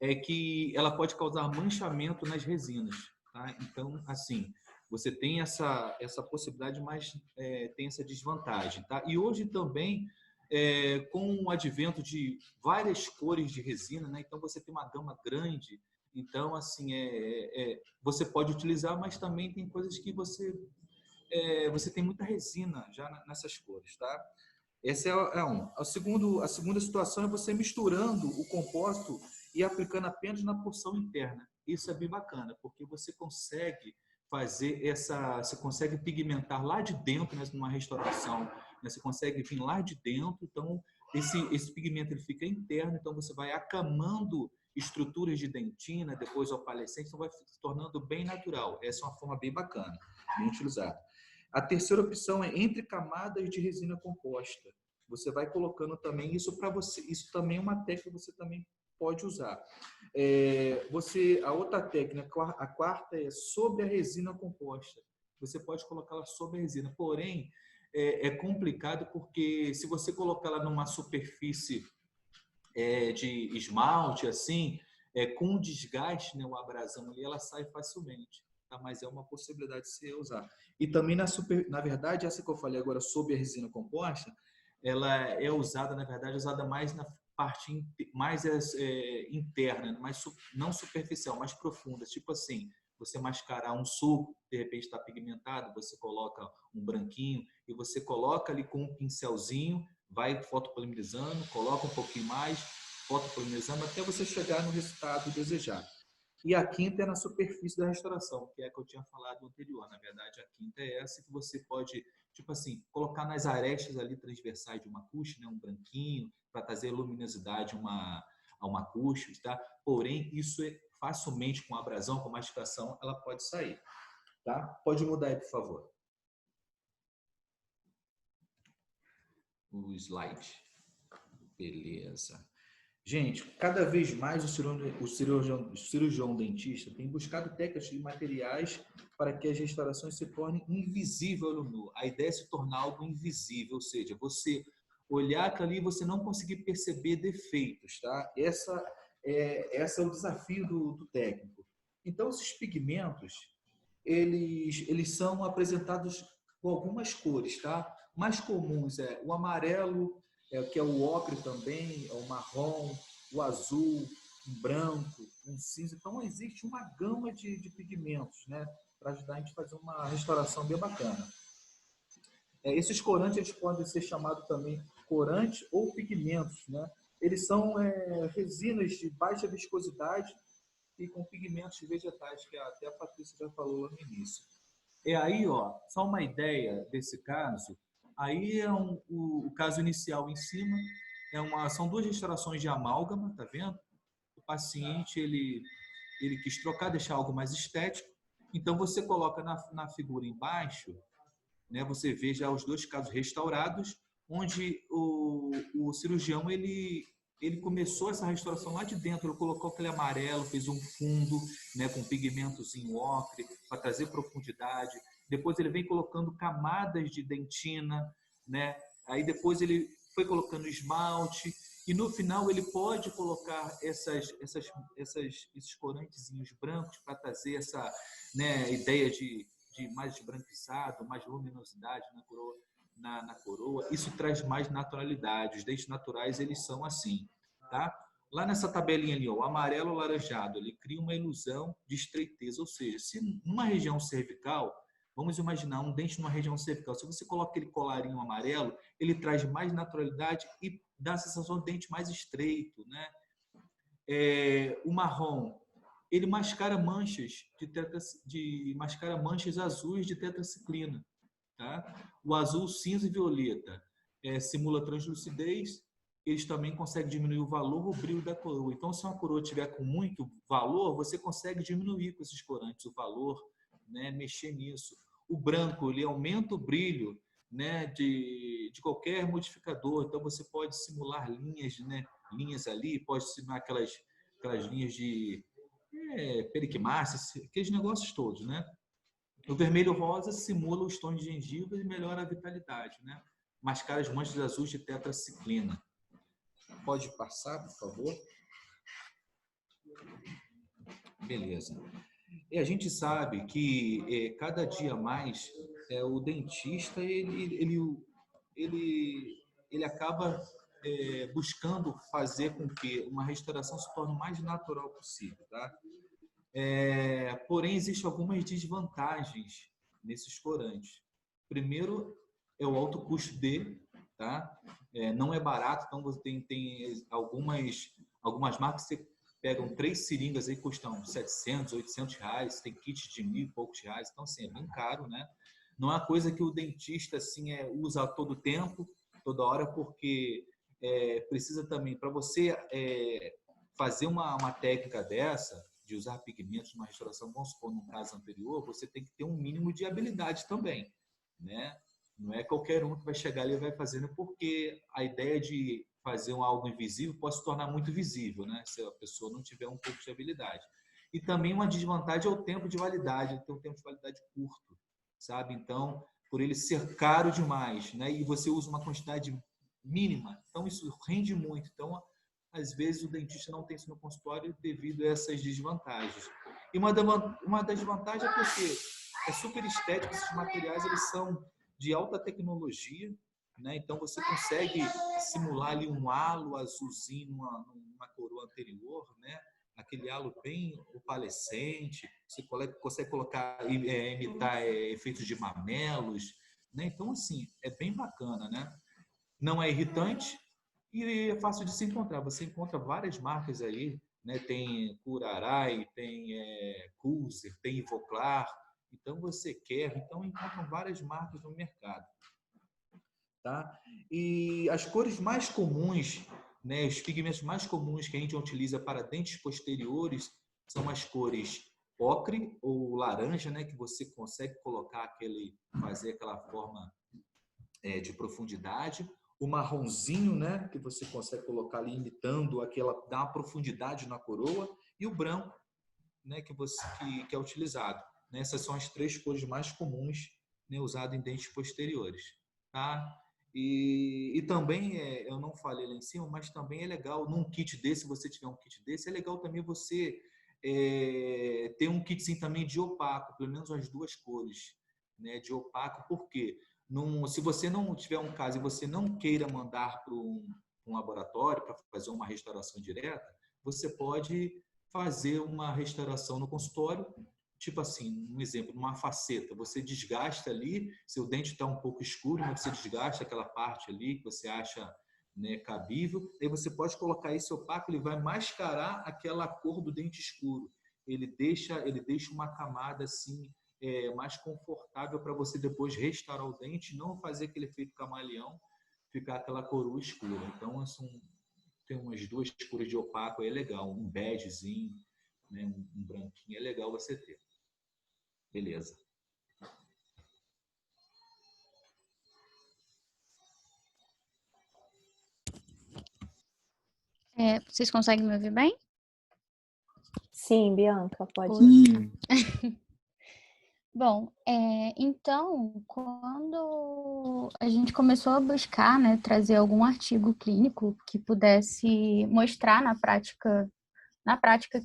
é que ela pode causar manchamento nas resinas. Tá? Então, assim, você tem essa possibilidade, mas tem essa desvantagem. Tá? E hoje também, com o advento de várias cores de resina, né? Então você tem uma gama grande. Então, assim, você pode utilizar, mas também tem coisas que você tem muita resina já nessas cores. Tá? Essa é um. A segunda situação é você misturando o compósito e aplicando apenas na porção interna. Isso é bem bacana, porque você consegue fazer você consegue pigmentar lá de dentro, né, numa restauração, né, você consegue vir lá de dentro, então esse pigmento ele fica interno, então você vai acamando estruturas de dentina, depois opalescente, então vai se tornando bem natural. Essa é uma forma bem bacana, bem utilizada. A terceira opção é entre camadas de resina composta. Você vai colocando também isso para você. Isso também é uma técnica que você também pode usar. A outra técnica, a quarta é sobre a resina composta. Você pode colocá-la sobre a resina, porém é complicado porque se você colocar ela numa superfície de esmalte, assim, com desgaste, né, uma abrasão ali, ela sai facilmente. Tá? Mas é uma possibilidade de se usar. E também, na verdade, essa que eu falei agora sobre a resina composta, ela é usada, na verdade, mais na parte mais interna, não superficial, mais profunda. Tipo assim, você mascarar um suco, de repente está pigmentado, você coloca um branquinho e você coloca ali com um pincelzinho, vai fotopolimerizando, coloca um pouquinho mais, fotopolimerizando, até você chegar no resultado desejado. E a quinta é na superfície da restauração, que é a que eu tinha falado anterior. Na verdade, a quinta é essa que você pode, tipo assim, colocar nas arestas ali transversais de uma couche, né, um branquinho, para trazer luminosidade a uma couche, tá? Porém, isso facilmente com abrasão, com mastigação, ela pode sair, tá? Pode mudar aí, por favor. O slide. Beleza. Gente, cada vez mais o cirurgião dentista tem buscado técnicas e materiais para que as restaurações se tornem invisíveis ao olho nu. A ideia é se tornar algo invisível, ou seja, você olhar aquilo ali e você não conseguir perceber defeitos, tá? Esse é o desafio do técnico. Então, esses pigmentos, eles são apresentados com algumas cores, tá? Mais comuns é o amarelo, que é o ocre também, é o marrom, o azul, o branco, um cinza. Então, existe uma gama de pigmentos, né, para ajudar a gente a fazer uma restauração bem bacana. Esses corantes eles podem ser chamados também corantes ou pigmentos, né? Eles são resinas de baixa viscosidade e com pigmentos vegetais, que até a Patrícia já falou lá no início. Aí, ó, só uma ideia desse caso. Aí é o caso inicial em cima, são duas restaurações de amálgama, tá vendo? O paciente, ele quis trocar, deixar algo mais estético. Então, você coloca na figura embaixo, né, você vê já os dois casos restaurados, onde o cirurgião, ele começou essa restauração lá de dentro, ele colocou aquele amarelo, fez um fundo, né, com pigmentozinho ocre, para trazer profundidade. Depois ele vem colocando camadas de dentina, né? Aí depois ele foi colocando esmalte e no final ele pode colocar esses corantezinhos brancos para trazer essa, né, ideia de mais esbranquiçado, mais luminosidade na coroa. Isso traz mais naturalidade. Os dentes naturais, eles são assim, tá? Lá nessa tabelinha ali, ó, o amarelo laranjado, ele cria uma ilusão de estreiteza, ou seja, se numa região cervical, vamos imaginar um dente numa região cervical, se você coloca aquele colarinho amarelo, ele traz mais naturalidade e dá a sensação de dente mais estreito, né? O marrom, ele mascara manchas mascara manchas azuis de tetraciclina, tá? O azul, cinza e violeta simula translucidez. Eles também conseguem diminuir o valor ou o brilho da coroa. Então, se uma coroa tiver com muito valor, você consegue diminuir com esses corantes o valor, né? Mexer nisso. O branco, ele aumenta o brilho, né, de qualquer modificador. Então, você pode simular linhas, né? Linhas ali, pode simular aquelas linhas de periquimácia, aqueles negócios todos, né? O vermelho rosa simula os tons de gengiva e melhora a vitalidade, né? Mascara as manchas azuis de tetraciclina. Pode passar, por favor? Beleza. E a gente sabe que cada dia mais o dentista ele acaba buscando fazer com que uma restauração se torne o mais natural possível, tá? Porém, existem algumas desvantagens nesses corantes. Primeiro, é o alto custo dele, tá? Não é barato, então você tem algumas marcas que você pegam 3 seringas aí, custam 700, 800 reais, tem kits de 1.000 e poucos reais, então assim, é bem caro, né? Não é uma coisa que o dentista assim, usa a todo tempo, toda hora, porque precisa também, para você fazer uma técnica dessa, de usar pigmentos numa restauração, vamos supor, no caso anterior, você tem que ter um mínimo de habilidade também, né? Não é qualquer um que vai chegar ali e vai fazendo, porque a ideia de fazer algo invisível pode se tornar muito visível, né? Se a pessoa não tiver um pouco de habilidade. E também uma desvantagem é o tempo de validade, ele tem um tempo de validade curto, sabe? Então, por ele ser caro demais, né? E você usa uma quantidade mínima, então isso rende muito. Então, às vezes o dentista não tem isso no consultório devido a essas desvantagens. E uma das vantagens é porque é super estético, esses materiais eles são de alta tecnologia, né? Então você consegue simular ali um halo azulzinho numa coroa anterior, né? Aquele halo bem opalescente, você consegue colocar, imitar efeitos de mamelos, né? Então, assim, é bem bacana, né? Não é irritante e é fácil de se encontrar. Você encontra várias marcas aí, né? Tem Curaray, tem Kulzer, tem Ivoclar. Então, você quer, então encontram várias marcas no mercado. Tá? E as cores mais comuns, né, os pigmentos mais comuns que a gente utiliza para dentes posteriores são as cores ocre ou laranja, né, que você consegue fazer aquela forma de profundidade. O marronzinho, né, que você consegue colocar ali imitando dá uma profundidade na coroa. E o branco, né, que é utilizado. Essas são as 3 cores mais comuns, né, usadas em dentes posteriores. Tá? E também, eu não falei lá em cima, mas também é legal, num kit desse, se você tiver um kit desse, é legal também você ter um kitzinho também de opaco, pelo menos as 2 cores, né, de opaco, porque se você não tiver um caso e você não queira mandar para um laboratório para fazer uma restauração direta, você pode fazer uma restauração no consultório, tipo assim, um exemplo, numa faceta, você desgasta ali, seu dente está um pouco escuro, mas você desgasta aquela parte ali que você acha, né, cabível, aí você pode colocar esse opaco, ele vai mascarar aquela cor do dente escuro, ele deixa uma camada assim, mais confortável para você depois restaurar o dente, não fazer aquele efeito camaleão, ficar aquela coroa escura. Então, assim, tem umas 2 cores de opaco aí, é legal, um begezinho, né, um branquinho, é legal você ter. Beleza. Vocês conseguem me ouvir bem? Sim, Bianca, pode ir. Bom, então, quando a gente começou a buscar, né, trazer algum artigo clínico que pudesse mostrar na prática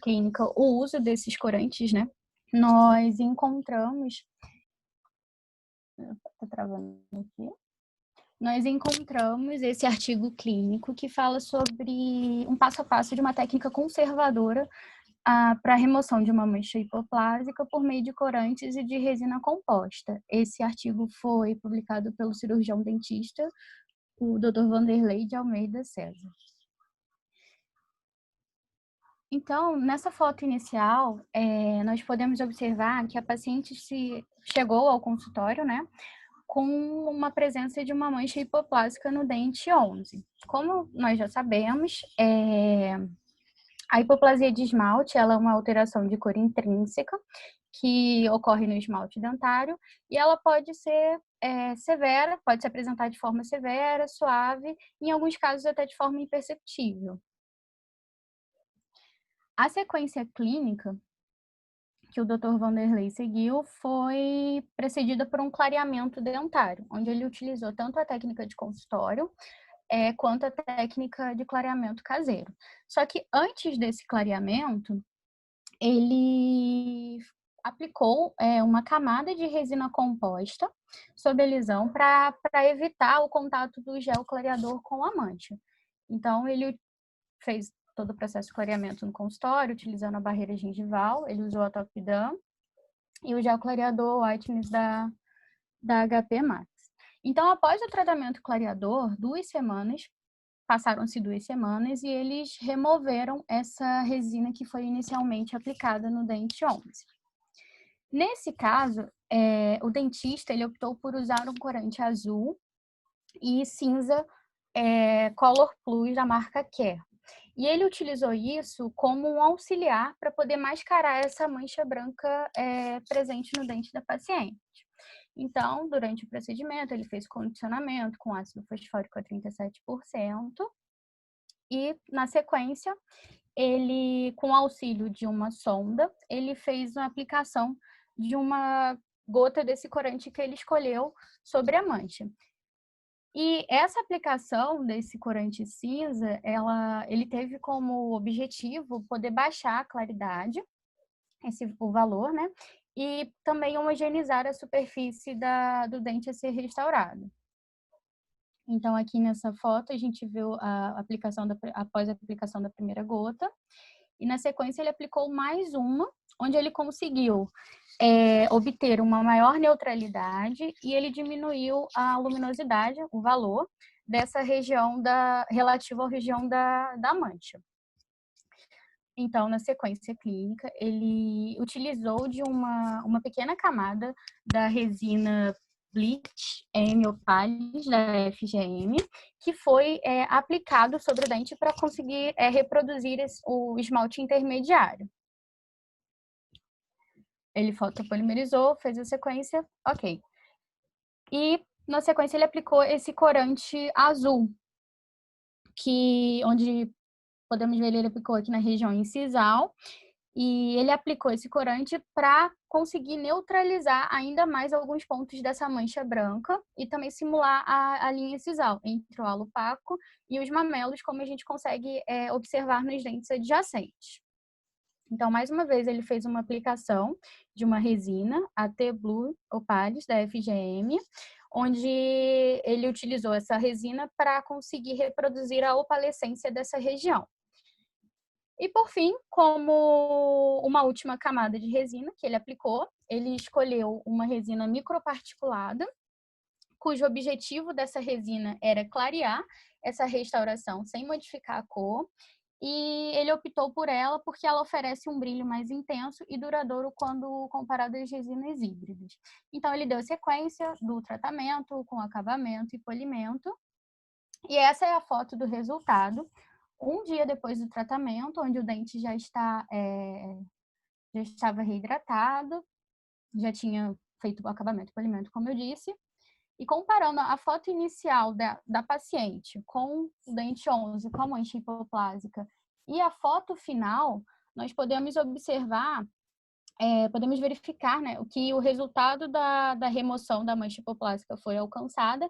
clínica o uso desses corantes, né, nós encontramos... Tá travando aqui. Nós encontramos esse artigo clínico que fala sobre um passo a passo de uma técnica conservadora para a remoção de uma mancha hipoplásica por meio de corantes e de resina composta. Esse artigo foi publicado pelo cirurgião dentista, o Dr. Vanderlei de Almeida César. Então, nessa foto inicial, nós podemos observar que a paciente chegou ao consultório, né, com uma presença de uma mancha hipoplásica no dente 11. Como nós já sabemos, a hipoplasia de esmalte ela é uma alteração de cor intrínseca que ocorre no esmalte dentário e ela pode ser severa, pode se apresentar de forma severa, suave, em alguns casos até de forma imperceptível. A sequência clínica que o Dr. Vanderlei seguiu foi precedida por um clareamento dentário, onde ele utilizou tanto a técnica de consultório quanto a técnica de clareamento caseiro. Só que antes desse clareamento, ele aplicou uma camada de resina composta sobre a lisão para evitar o contato do gel clareador com a mancha. Então, ele fez todo o processo de clareamento no consultório, utilizando a barreira gengival, ele usou a Topidam e o gel clareador Whiteness da HP Max. Então, após o tratamento clareador, passaram-se 2 semanas e eles removeram essa resina que foi inicialmente aplicada no dente 11. Nesse caso, o dentista ele optou por usar um corante azul e cinza Color Plus da marca Care. E ele utilizou isso como um auxiliar para poder mascarar essa mancha branca presente no dente da paciente. Então, durante o procedimento, ele fez condicionamento com ácido fosfórico a 37%, e, na sequência, ele, com o auxílio de uma sonda, ele fez uma aplicação de uma gota desse corante que ele escolheu sobre a mancha. E essa aplicação desse corante cinza, ele teve como objetivo poder baixar a claridade, o valor, né? E também homogeneizar a superfície do dente a ser restaurado. Então, aqui nessa foto, a gente viu após a aplicação da primeira gota. E, na sequência, ele aplicou mais uma, onde ele conseguiu obter uma maior neutralidade e ele diminuiu a luminosidade, o valor, dessa região relativa à região da mancha. Então, na sequência clínica, ele utilizou de uma pequena camada da resina Bleach Opalis da FGM, que foi aplicado sobre o dente para conseguir reproduzir o esmalte intermediário. Ele fotopolimerizou, fez a sequência, ok. E, na sequência, ele aplicou esse corante azul, onde podemos ver, ele aplicou aqui na região incisal, e ele aplicou esse corante para conseguir neutralizar ainda mais alguns pontos dessa mancha branca e também simular a linha incisal entre o halo opaco e os mamelos, como a gente consegue observar nos dentes adjacentes. Então, mais uma vez, ele fez uma aplicação de uma resina, a T-Blue Opalis, da FGM, onde ele utilizou essa resina para conseguir reproduzir a opalescência dessa região. E, por fim, como uma última camada de resina que ele aplicou, ele escolheu uma resina microparticulada, cujo objetivo dessa resina era clarear essa restauração sem modificar a cor, e ele optou por ela porque ela oferece um brilho mais intenso e duradouro quando comparado às resinas híbridas. Então, ele deu sequência do tratamento com acabamento e polimento, e essa é a foto do resultado. Um dia depois do tratamento, onde o dente já estava reidratado, já tinha feito o acabamento e polimento, como eu disse, e comparando a foto inicial da paciente com o dente 11, com a mancha hipoplásica, e a foto final, nós podemos observar, podemos verificar, né, que o resultado da remoção da mancha hipoplásica foi alcançado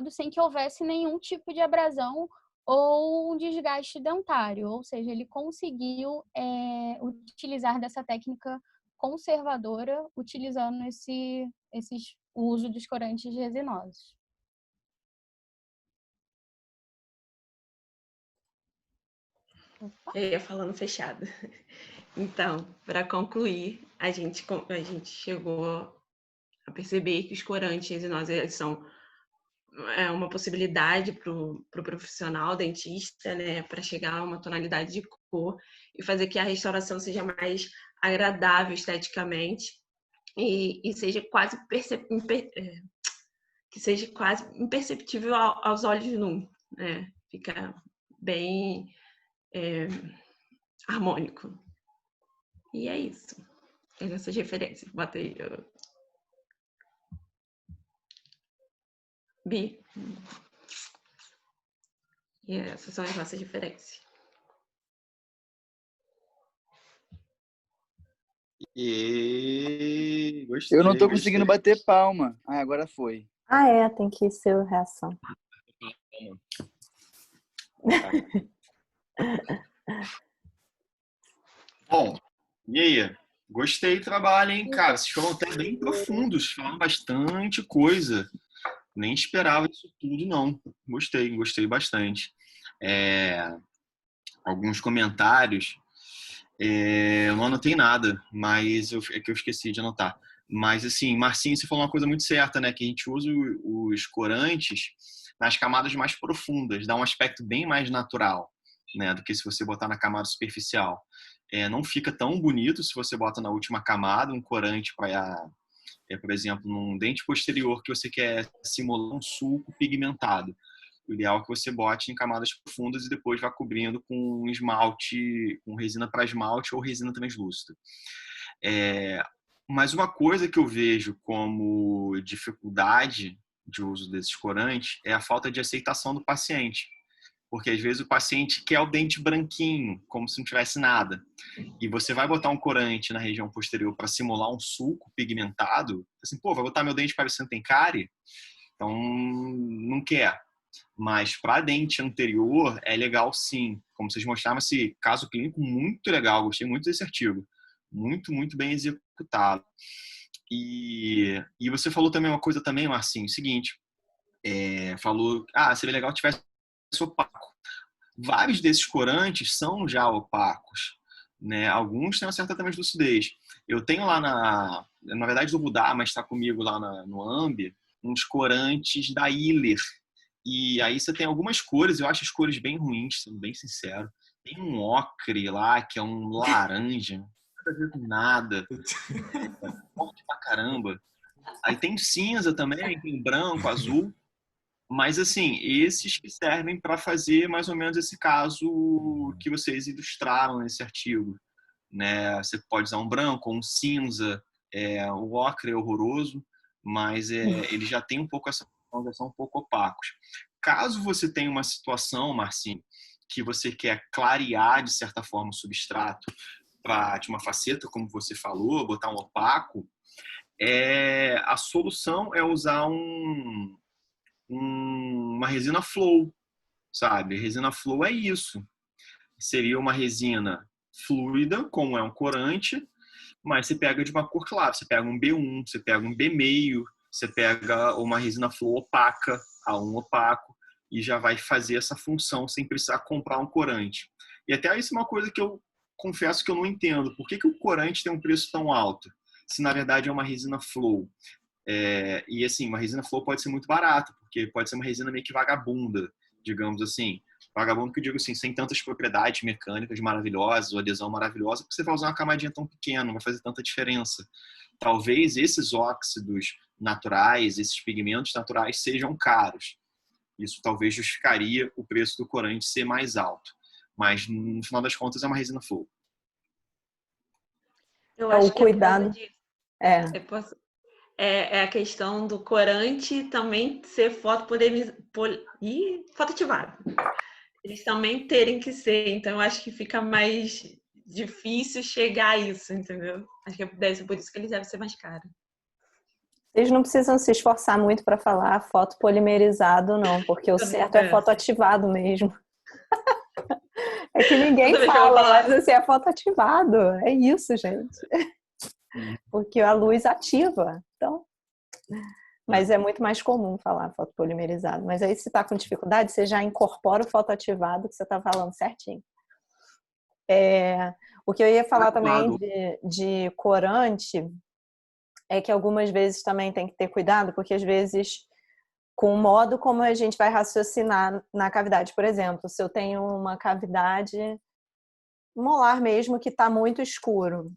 sem que houvesse nenhum tipo de abrasão ou um desgaste dentário, ou seja, ele conseguiu utilizar dessa técnica conservadora, utilizando o uso dos corantes resinosos. Eu ia falando fechado. Então, para concluir, a gente chegou a perceber que os corantes resinosos são uma possibilidade para o profissional dentista, né, para chegar a uma tonalidade de cor e fazer que a restauração seja mais agradável esteticamente e seja quase imperceptível aos olhos nus, né? Fica bem harmônico. E é isso. Essas referências. Bota aí. Bi. E essas são as nossas referências. E gostei. Eu não tô conseguindo bater palma. Agora foi. Tem que ser reação. Bom, e aí? Gostei do trabalho, hein? Cara, vocês foram até bem profundos, falando bastante coisa. Nem esperava isso tudo, não. Gostei bastante. Alguns comentários. Eu não anotei nada, mas é que eu esqueci de anotar. Mas, assim, Marcinho, você falou uma coisa muito certa, né? Que a gente usa os corantes nas camadas mais profundas. Dá um aspecto bem mais natural, né? Do que se você botar na camada superficial. Não fica tão bonito se você bota na última camada um corante para... por exemplo, num dente posterior que você quer simular um sulco pigmentado. O ideal é que você bote em camadas profundas e depois vá cobrindo com esmalte, com resina para esmalte ou resina translúcida. Mas uma coisa que eu vejo como dificuldade de uso desses corantes é a falta de aceitação do paciente. Porque às vezes o paciente quer o dente branquinho, como se não tivesse nada. E você vai botar um corante na região posterior para simular um sulco pigmentado, assim, pô, vai botar meu dente parecendo que tem cárie? Então, não quer. Mas para dente anterior é legal sim. Como vocês mostraram, esse caso clínico muito legal. Gostei muito desse artigo. Muito, muito bem executado. E você falou também uma coisa também, Marcinho, seguinte. Falou, seria legal que tivesse opaco. Vários desses corantes são já opacos, né? Alguns têm uma certa translucidez. Eu tenho lá na verdade do Budá, mas está comigo lá no Ambi, uns corantes da Hiller. E aí você tem algumas cores, eu acho as cores bem ruins, sendo bem sincero. Tem um ocre lá, que é um laranja, não tem nada a ver com nada. Forte pra caramba. Aí tem cinza também, tem branco, azul. Mas, assim, esses que servem para fazer mais ou menos esse caso que vocês ilustraram nesse artigo, né? Você pode usar um branco ou um cinza. O ocre é horroroso, mas ele já tem um pouco essa já são um pouco opacos. Caso você tenha uma situação, Marcinho, que você quer clarear, de certa forma, o substrato de uma faceta, como você falou, botar um opaco, a solução é usar uma resina flow, sabe? Resina flow é isso. Seria uma resina fluida, como é um corante, mas você pega de uma cor clara. Você pega um B1, você pega um B meio, você pega uma resina flow opaca, A1 opaco, e já vai fazer essa função sem precisar comprar um corante. E até isso é uma coisa que eu confesso que eu não entendo. Por que o corante tem um preço tão alto? Se na verdade é uma resina flow. E assim, uma resina flow pode ser muito barata, porque pode ser uma resina meio que vagabunda, digamos assim. Vagabundo que eu digo assim, sem tantas propriedades mecânicas maravilhosas ou adesão maravilhosa, porque você vai usar uma camadinha tão pequena, não vai fazer tanta diferença. Talvez esses óxidos naturais, esses pigmentos naturais sejam caros. Isso talvez justificaria o preço do corante ser mais alto. Mas, no final das contas, é uma resina flow. Eu acho o cuidado. É a questão do corante também ser fotoativado. Eles também terem que ser. Então, eu acho que fica mais difícil chegar a isso, entendeu? Acho que deve ser por isso que eles devem ser mais caros. Vocês não precisam se esforçar muito para falar fotopolimerizado, não, porque o certo é fotoativado mesmo. É que ninguém fala, mas assim, é fotoativado. É isso, gente. Porque a luz ativa. Então, mas é muito mais comum falar fotopolimerizado. Mas aí, se está com dificuldade, você já incorpora o fotoativado que você está falando certinho. O que eu ia falar também de corante é que algumas vezes também tem que ter cuidado, porque às vezes, com o modo como a gente vai raciocinar na cavidade, por exemplo, se eu tenho uma cavidade molar mesmo que está muito escuro,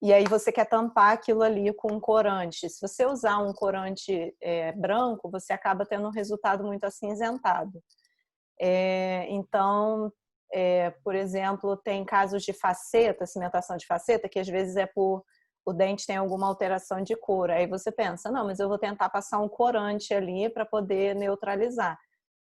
e aí você quer tampar aquilo ali com um corante. Se você usar um corante branco, você acaba tendo um resultado muito acinzentado. Então, por exemplo, tem casos de faceta, cimentação de faceta, que às vezes o dente tem alguma alteração de cor. Aí você pensa, não, mas eu vou tentar passar um corante ali para poder neutralizar.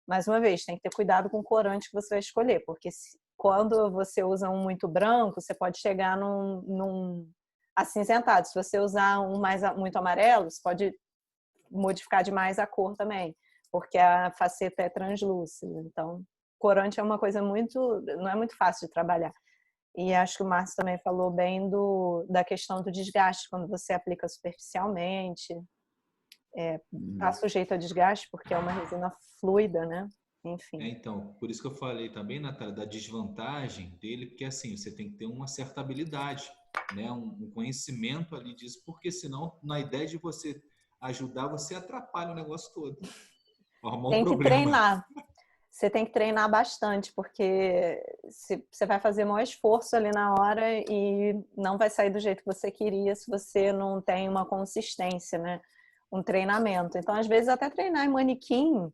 Mais uma vez, tem que ter cuidado com o corante que você vai escolher, porque quando você usa um muito branco, você pode chegar num acinzentado. Se você usar um muito amarelo, você pode modificar demais a cor também, porque a faceta é translúcida. Então, corante é uma coisa não é muito fácil de trabalhar. E acho que o Márcio também falou bem da questão do desgaste, quando você aplica superficialmente. Está sujeito a desgaste, porque é uma resina fluida, né? Enfim. Então, por isso que eu falei também, Natália, da desvantagem dele, porque assim, você tem que ter uma certa habilidade, né? Um conhecimento ali disso, porque senão, na ideia de você ajudar, você atrapalha o negócio todo. Tem que treinar. Você tem que treinar bastante, porque você vai fazer o maior esforço ali na hora e não vai sair do jeito que você queria se você não tem uma consistência, né? Um treinamento. Então, às vezes, até treinar em manequim,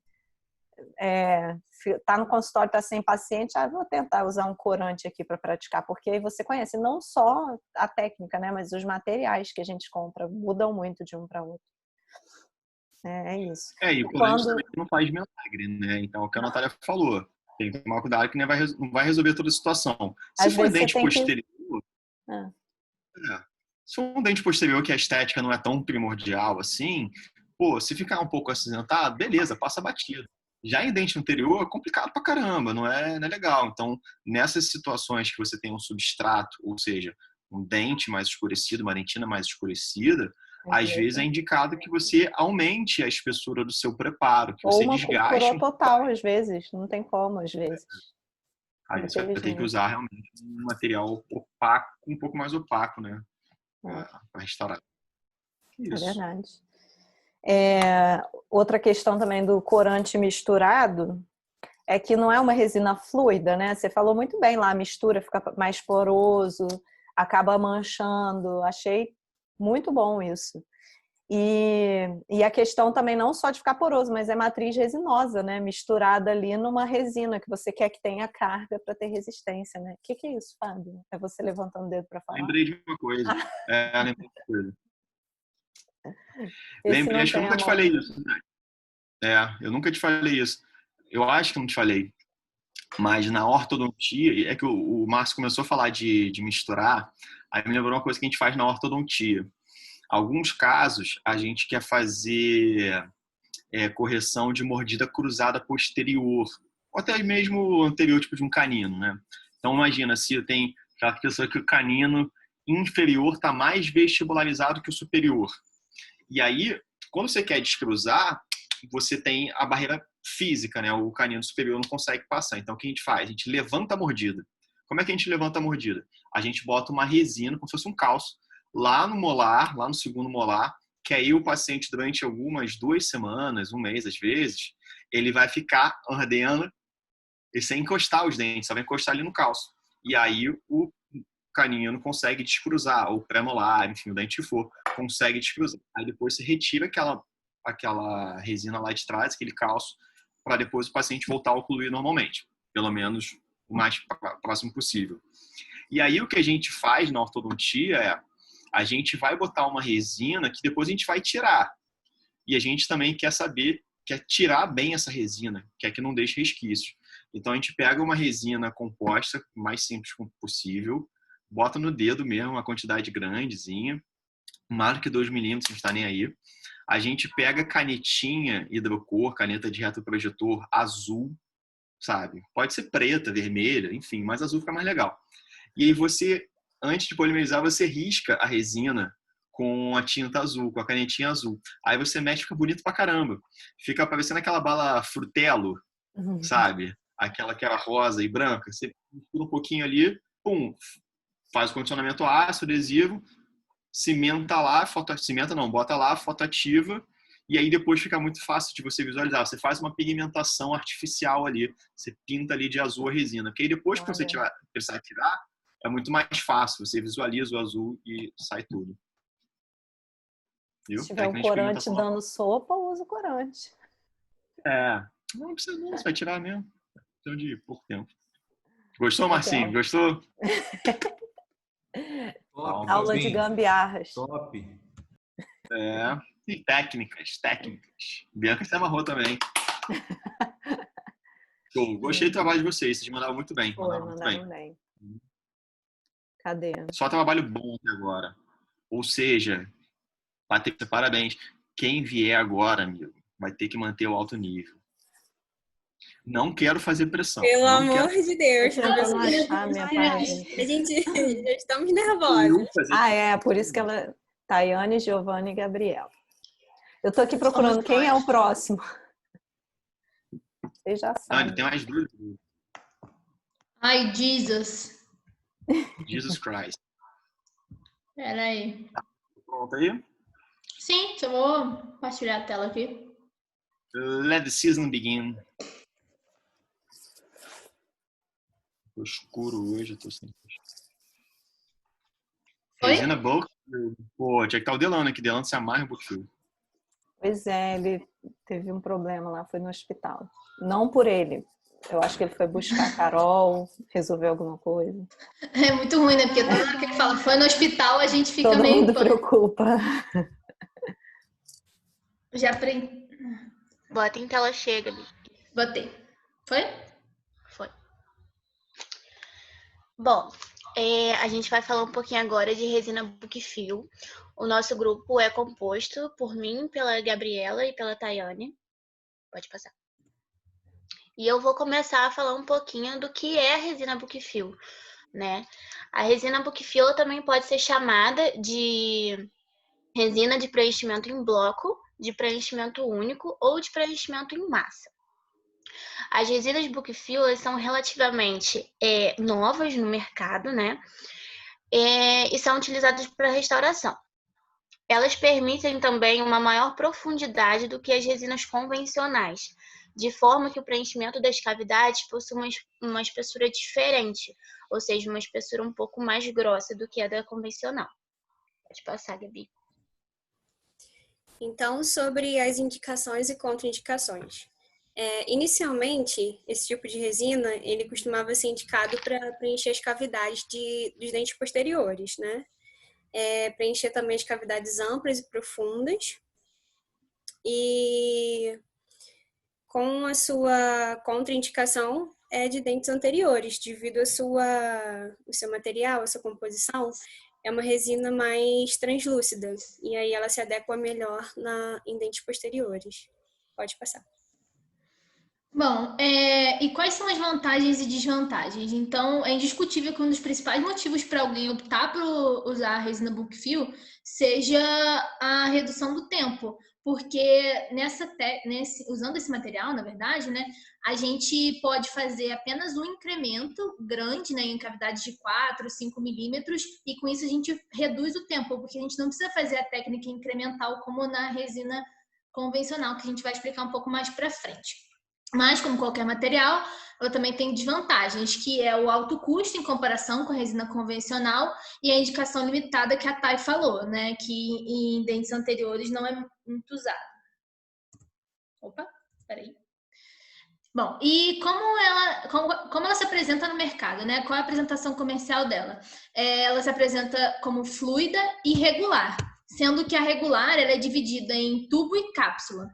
se tá no consultório, tá sem paciente, vou tentar usar um corante aqui para praticar, porque aí você conhece não só a técnica, né? Mas os materiais que a gente compra mudam muito de um para outro. É isso. E o corante também não faz milagre, né? Então, é o que a Natália falou. Tem que tomar cuidado que não vai resolver toda a situação. Se Às for vezes você dente tem que- posterior, se for um dente posterior que a estética não é tão primordial assim, pô, se ficar um pouco acinzentado, beleza, passa batido. Já em dente anterior é complicado pra caramba, não é legal. Então, nessas situações que você tem um substrato, ou seja, um dente mais escurecido, uma dentina mais escurecida, às vezes é indicado que você aumente a espessura do seu preparo, que Ou você uma desgaste. coroa total, às vezes. Não tem como, às vezes. Aí você vai ter que usar realmente um material opaco, um pouco mais opaco, né? Para restaurar. Isso. É verdade. Outra questão também do corante misturado é que não é uma resina fluida, né? Você falou muito bem lá, a mistura fica mais poroso, acaba manchando. Achei muito bom isso. E a questão também não só de ficar poroso, mas é matriz resinosa, né? Misturada ali numa resina que você quer que tenha carga para ter resistência, né? O que é isso, Fábio? É você levantando o dedo para falar? Lembrei de uma coisa. Lembrei de uma coisa. Esse Acho que eu não nunca te tem falei isso. Né? Eu nunca te falei isso. Eu acho que não te falei. Mas na ortodontia, é que o Márcio começou a falar de misturar, aí me lembrou uma coisa que a gente faz na ortodontia. Alguns casos, a gente quer fazer correção de mordida cruzada posterior, ou até mesmo anterior, tipo de um canino, né? Então, imagina, se tem aquela pessoa que o canino inferior está mais vestibularizado que o superior. E aí, quando você quer descruzar, você tem a barreira física, né? O canino superior não consegue passar. Então, o que a gente faz? A gente levanta a mordida. Como é que a gente levanta a mordida? A gente bota uma resina, como se fosse um calço, lá no molar, lá no segundo molar, que aí o paciente, durante algumas 2 semanas, 1 mês às vezes, ele vai ficar ardendo e sem encostar os dentes, só vai encostar ali no calço. E aí o canino consegue descruzar, ou pré-molar, enfim, o dente que for, consegue descruzar. Aí depois você retira aquela resina lá de trás, aquele calço, para depois o paciente voltar a ocluir normalmente, pelo menos o mais próximo possível. E aí o que a gente faz na ortodontia a gente vai botar uma resina que depois a gente vai tirar. E a gente também quer tirar bem essa resina, quer que não deixe resquício. Então a gente pega uma resina composta, o mais simples possível, bota no dedo mesmo, uma quantidade grandezinha, mais do que 2 milímetros, não está nem aí. A gente pega canetinha hidrocor, caneta de retroprojetor azul, sabe? Pode ser preta, vermelha, enfim, mas azul fica mais legal. E aí você, antes de polimerizar, você risca a resina com a tinta azul, com a canetinha azul. Aí você mexe, fica bonito pra caramba. Fica parecendo aquela bala Frutelo, sabe? Aquela que era rosa e branca. Você mistura um pouquinho ali, pum, faz o condicionamento ácido, adesivo, bota lá, fotoativa, e aí depois fica muito fácil de você visualizar. Você faz uma pigmentação artificial ali, você pinta ali de azul a resina, porque aí depois que você precisar tirar, é muito mais fácil, você visualiza o azul e sai tudo. Viu? Se tiver o corante dando sopa, usa o corante. Não precisa não, você vai tirar mesmo. Então, de pouco tempo. Gostou, Marcinho? Gostou? Top, aula de gambiarras. Top. E técnicas. Bianca se amarrou também. Show. Gostei do trabalho de vocês mandaram muito bem. Mandaram bem. Cadê? Só trabalho bom até agora. Ou seja, Patrícia, parabéns. Quem vier agora, amigo, vai ter que manter o alto nível. Não quero fazer pressão. Pelo amor de Deus. A gente já estamos nervosos. Por isso que ela... Tayane, Giovanni e Gabriela. Eu tô aqui procurando quem é o próximo. Vocês já sabem. Não, tem mais 2. Ai, Jesus Christ. Pera aí. Pronto aí? Sim, só vou compartilhar a tela aqui. Let the season begin. Tô escuro hoje, eu tô sem... Resina boa. Pô, tinha que estar o Delano aqui. Delano se amarra um pouquinho. Pois é, ele teve um problema lá, foi no hospital. Não por ele. Eu acho que ele foi buscar a Carol, resolver alguma coisa. É muito ruim, né? Porque toda hora que ele fala foi no hospital, a gente fica Todo meio... mundo preocupa. Já aprendi. Bota em tela cheia, Gabi. Botei. Foi? Bom, a gente vai falar um pouquinho agora de resina Bookfill. O nosso grupo é composto por mim, pela Gabriela e pela Tayane. Pode passar. E eu vou começar a falar um pouquinho do que é a resina Bookfill, né? A resina Bookfill também pode ser chamada de resina de preenchimento em bloco, de preenchimento único ou de preenchimento em massa. As resinas Bookfill são relativamente novas no mercado, né? E são utilizadas para restauração. Elas permitem também uma maior profundidade do que as resinas convencionais, de forma que o preenchimento das cavidades possui uma espessura diferente, ou seja, uma espessura um pouco mais grossa do que a da convencional. Pode passar, Gabi. Então, sobre as indicações e contraindicações. Inicialmente, esse tipo de resina, ele costumava ser indicado para preencher as cavidades dos dentes posteriores, né? Preencher também as cavidades amplas e profundas. E com a sua contraindicação de dentes anteriores, devido ao seu material, a sua composição, é uma resina mais translúcida, e aí ela se adequa melhor em dentes posteriores. Pode passar. Bom, e quais são as vantagens e desvantagens? Então, é indiscutível que um dos principais motivos para alguém optar por usar a resina Bookfill seja a redução do tempo, porque usando esse material, na verdade, né, a gente pode fazer apenas um incremento grande, né, em cavidades de 4, 5 milímetros, e com isso a gente reduz o tempo, porque a gente não precisa fazer a técnica incremental como na resina convencional, que a gente vai explicar um pouco mais para frente. Mas, como qualquer material, ela também tem desvantagens, que é o alto custo em comparação com a resina convencional e a indicação limitada que a Thay falou, né? Que em dentes anteriores não é muito usado. Opa, peraí. Bom, e como ela se apresenta no mercado, né? Qual é a apresentação comercial dela? Ela se apresenta como fluida e regular, sendo que a regular ela é dividida em tubo e cápsula.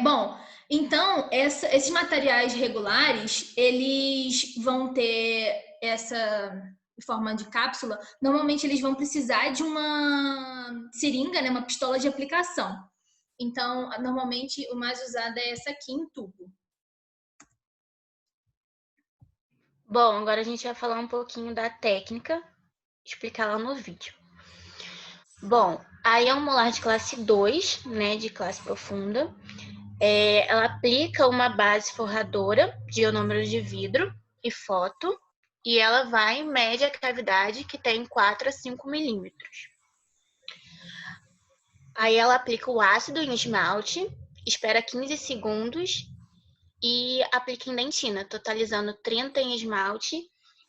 Bom, então, esses materiais regulares, eles vão ter essa forma de cápsula. Normalmente, eles vão precisar de uma seringa, né, uma pistola de aplicação. Então, normalmente, o mais usado é essa aqui em tubo. Bom, agora a gente vai falar um pouquinho da técnica, explicar lá no vídeo. Bom, aí é um molar de classe 2, né, de classe profunda. Ela aplica uma base forradora de ionômero de vidro e foto, e ela vai em média a cavidade que tem 4 a 5 milímetros. Aí ela aplica o ácido em esmalte, espera 15 segundos e aplica em dentina, totalizando 30 em esmalte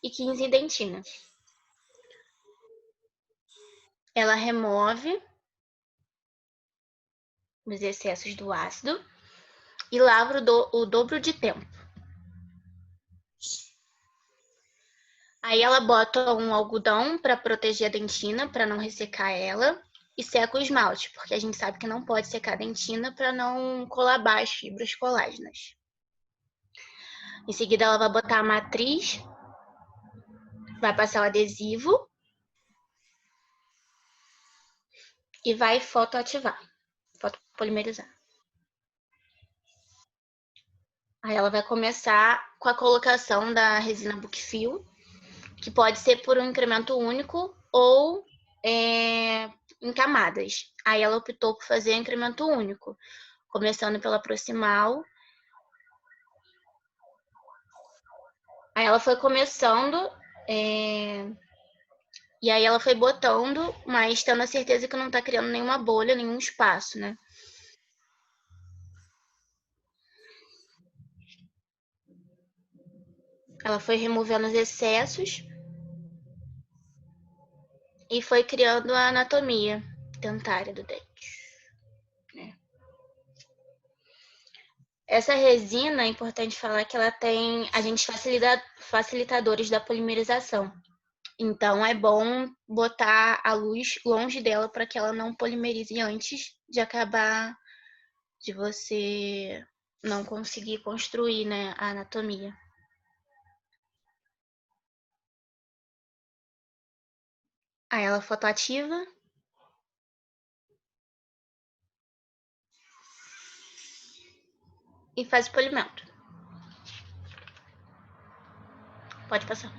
e 15 em dentina. Ela remove os excessos do ácido e lava o dobro de tempo. Aí ela bota um algodão para proteger a dentina, para não ressecar ela, e seca o esmalte, porque a gente sabe que não pode secar a dentina para não colabar as fibras colágenas. Em seguida ela vai botar a matriz, vai passar o adesivo e vai fotoativar, fotopolimerizar. Aí ela vai começar com a colocação da resina Bookfill, que pode ser por um incremento único ou em camadas. Aí ela optou por fazer incremento único, começando pela proximal. Aí ela foi começando e aí ela foi botando, mas tendo a certeza que não tá criando nenhuma bolha, nenhum espaço, né? Ela foi removendo os excessos e foi criando a anatomia dentária do dente. Essa resina, é importante falar que ela tem agentes facilitadores da polimerização. Então, é bom botar a luz longe dela para que ela não polimerize antes de acabar de você não conseguir construir, né, a anatomia. Aí ela fotoativa. E faz o polimento. Pode passar.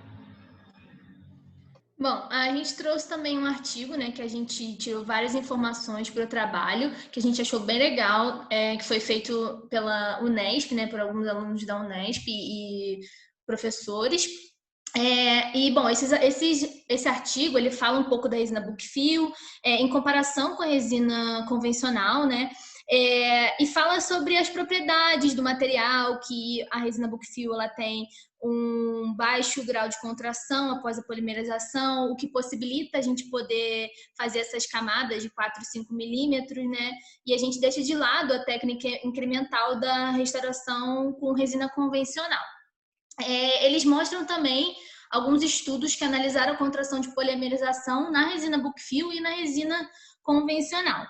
Bom, a gente trouxe também um artigo, né, que a gente tirou várias informações para o trabalho, que a gente achou bem legal, que foi feito pela Unesp, né, por alguns alunos da Unesp e professores. Bom, esse artigo, ele fala um pouco da resina Bookfill, em comparação com a resina convencional, né, e fala sobre as propriedades do material, que a resina Bookfill, ela tem um baixo grau de contração após a polimerização, o que possibilita a gente poder fazer essas camadas de 4, 5 milímetros, né? E a gente deixa de lado a técnica incremental da restauração com resina convencional. Eles mostram também alguns estudos que analisaram a contração de polimerização na resina Bookfill e na resina convencional.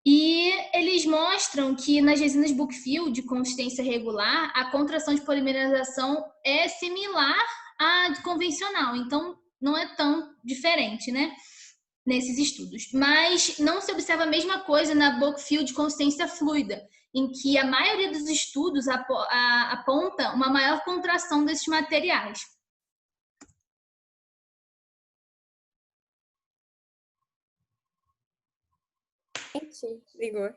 E eles mostram que nas resinas Bookfill de consistência regular, a contração de polimerização é similar à de convencional, então não é tão diferente, né, nesses estudos. Mas não se observa a mesma coisa na Bookfill de consistência fluida, em que a maioria dos estudos aponta uma maior contração desses materiais. Ligou.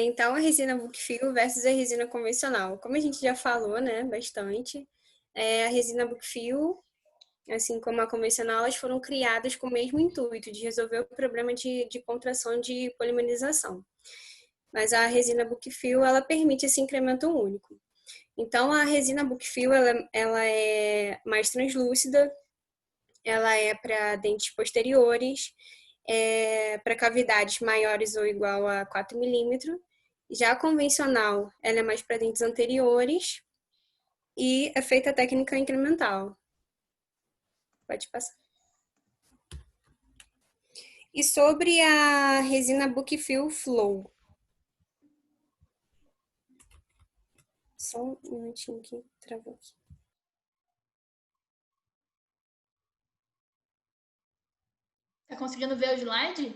Então, a resina Bookfill versus a resina convencional. Como a gente já falou, né, bastante, a resina Bookfill, assim como a convencional, elas foram criadas com o mesmo intuito de resolver o problema de contração de polimerização. Mas a resina Bookfill, ela permite esse incremento único. Então, a resina Bookfill, ela é mais translúcida, ela é para dentes posteriores, para cavidades maiores ou igual a 4 milímetros. Já a convencional, ela é mais para dentes anteriores e é feita a técnica incremental. Pode passar. E sobre a resina Bookfill Flow. Só um minutinho que travou aqui. Tá conseguindo ver o slide?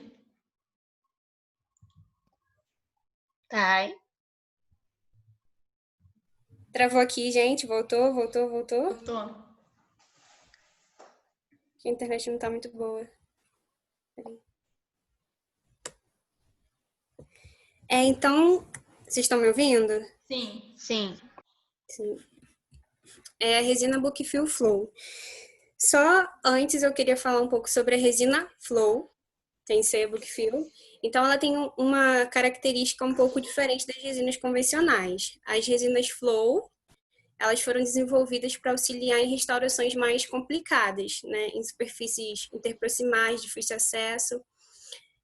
Tá. Travou aqui, gente. Voltou. Voltou. A internet não tá muito boa. Então, vocês estão me ouvindo? Sim. Sim. É a resina Bookfill Flow. Só antes eu queria falar um pouco sobre a resina Flow, sem ser Bookfill. Então, ela tem uma característica um pouco diferente das resinas convencionais. As resinas Flow, elas foram desenvolvidas para auxiliar em restaurações mais complicadas, né? Em superfícies interproximais, difícil acesso.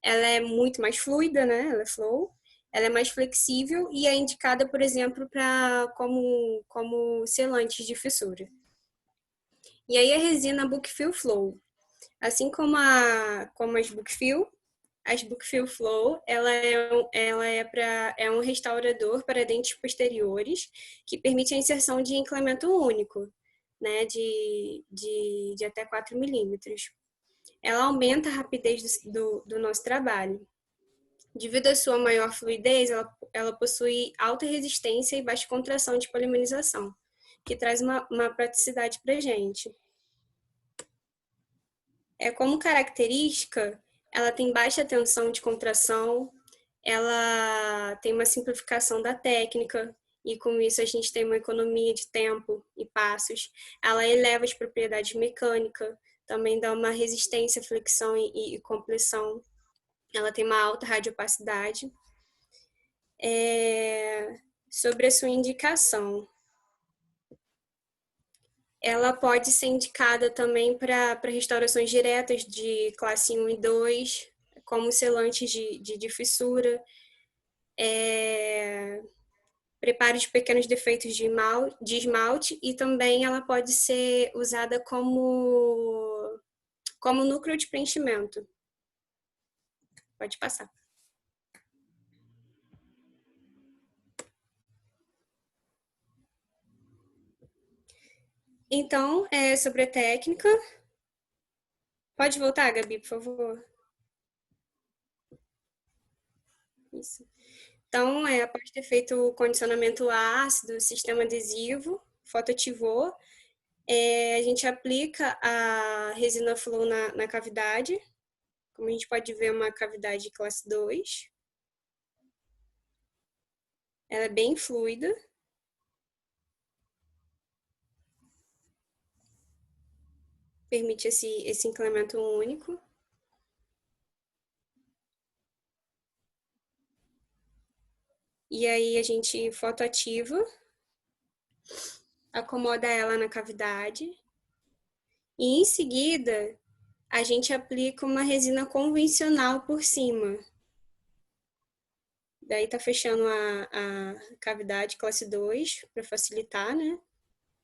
Ela é muito mais fluida, né? Ela é Flow. Ela é mais flexível e é indicada, por exemplo, como selantes de fissura. E aí a resina Bookfill Flow. Assim como as Bookfill Flow, ela é um restaurador para dentes posteriores que permite a inserção de incremento único, né, de até 4 milímetros. Ela aumenta a rapidez do nosso trabalho. Devido à sua maior fluidez, ela possui alta resistência e baixa contração de polimerização, que traz uma praticidade para a gente. Como característica, ela tem baixa tensão de contração, ela tem uma simplificação da técnica, e com isso a gente tem uma economia de tempo e passos. Ela eleva as propriedades mecânicas, também dá uma resistência, flexão e compressão. Ela tem uma alta radiopacidade. Sobre a sua indicação, ela pode ser indicada também para restaurações diretas de classe 1 e 2, como selantes de fissura, preparo de pequenos defeitos de esmalte, e também ela pode ser usada como núcleo de preenchimento. Pode passar. Então, sobre a técnica, Pode voltar, Gabi, por favor? Isso. Então, após ter feito o condicionamento ácido, sistema adesivo, fotoativou, a gente aplica a resina Flow na cavidade. Como a gente pode ver, é uma cavidade classe 2. Ela é bem fluida. Permite esse enclamamento único. E aí a gente fotoativa, acomoda ela na cavidade e em seguida a gente aplica uma resina convencional por cima. Daí tá fechando a cavidade classe 2 para facilitar, né?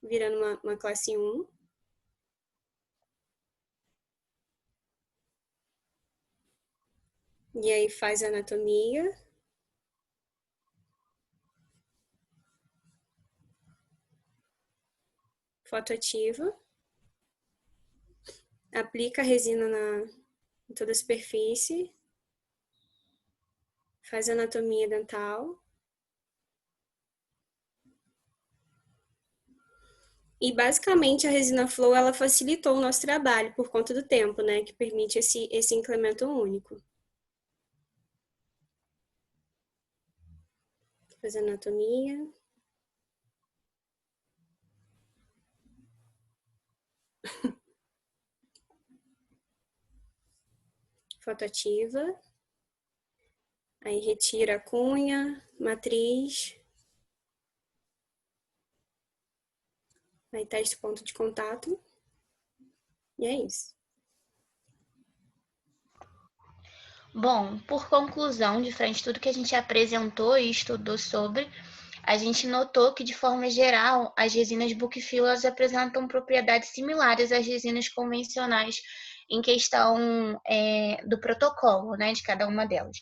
Virando uma classe 1. E aí faz a anatomia. Fotoativa. Aplica a resina em toda a superfície. Faz a anatomia dental. E basicamente a resina Flow ela facilitou o nosso trabalho por conta do tempo, né? Que permite esse enclamamento único. Fazer anatomia. Fotoativa. Aí retira a cunha, matriz. Aí testa o ponto de contato. E é isso. Bom, por conclusão, de frente a tudo que a gente apresentou e estudou sobre, a gente notou que, de forma geral, as resinas Bookfill apresentam propriedades similares às resinas convencionais em questão do protocolo, né, de cada uma delas.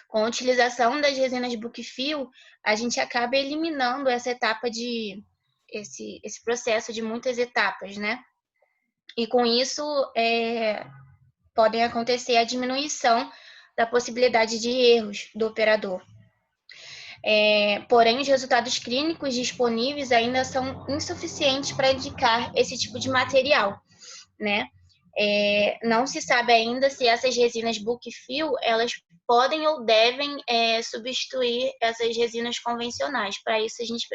Com a utilização das resinas Bookfill, a gente acaba eliminando essa etapa esse processo de muitas etapas, né? E com isso, podem acontecer a diminuição da possibilidade de erros do operador. Porém, os resultados clínicos disponíveis ainda são insuficientes para indicar esse tipo de material, né? Não se sabe ainda se essas resinas Bookfill, elas podem ou devem substituir essas resinas convencionais. Para isso, a gente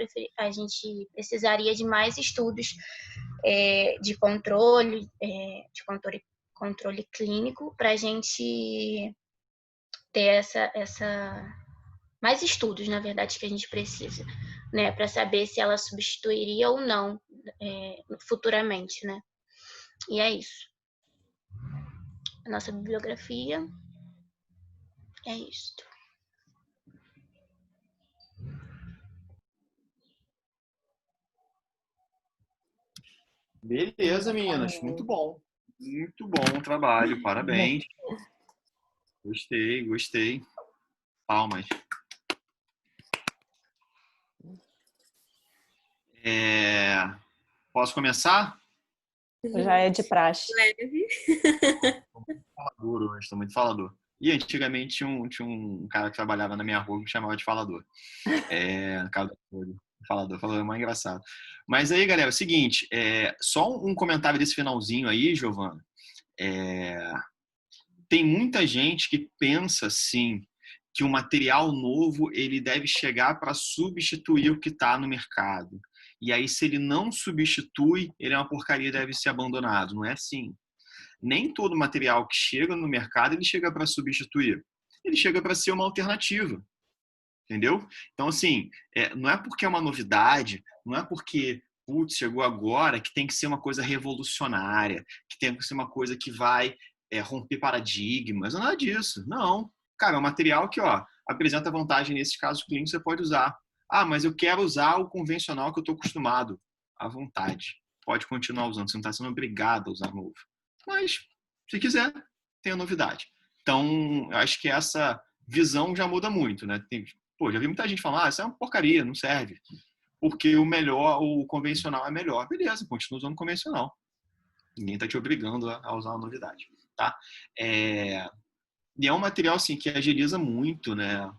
precisaria de mais estudos de controle clínico para a gente ter mais estudos, na verdade, que a gente precisa, né, para saber se ela substituiria ou não futuramente, né? E é isso. A nossa bibliografia é isto. Beleza, meninas. Muito bom. Muito bom o trabalho. Parabéns. Gostei. Palmas. Posso começar? Já é de praxe. Leve. Falador hoje, estou muito falador. E antigamente tinha um cara que trabalhava na minha rua que me chamava de falador. Falador, é mais engraçado. Mas aí, galera, é o seguinte, só um comentário desse finalzinho aí, Giovana. Tem muita gente que pensa, assim, que o material novo ele deve chegar para substituir o que está no mercado. E aí, se ele não substitui, ele é uma porcaria e deve ser abandonado. Não é assim. Nem todo material que chega no mercado, ele chega para substituir. Ele chega para ser uma alternativa. Entendeu? Então, assim, não é porque é uma novidade, não é porque, chegou agora, que tem que ser uma coisa revolucionária, que tem que ser uma coisa que vai romper paradigmas, não é nada disso. Não. Cara, é um material que, apresenta vantagem nesses casos clínicos, você pode usar. Ah, mas eu quero usar o convencional que eu estou acostumado. À vontade. Pode continuar usando, você não está sendo obrigado a usar novo. Mas, se quiser, tem a novidade. Então, eu acho que essa visão já muda muito, né? Já vi muita gente falando, isso é uma porcaria, não serve. Porque o convencional é melhor. Beleza, continua usando o convencional. Ninguém está te obrigando a usar uma novidade, tá? E é um material assim que agiliza muito, né?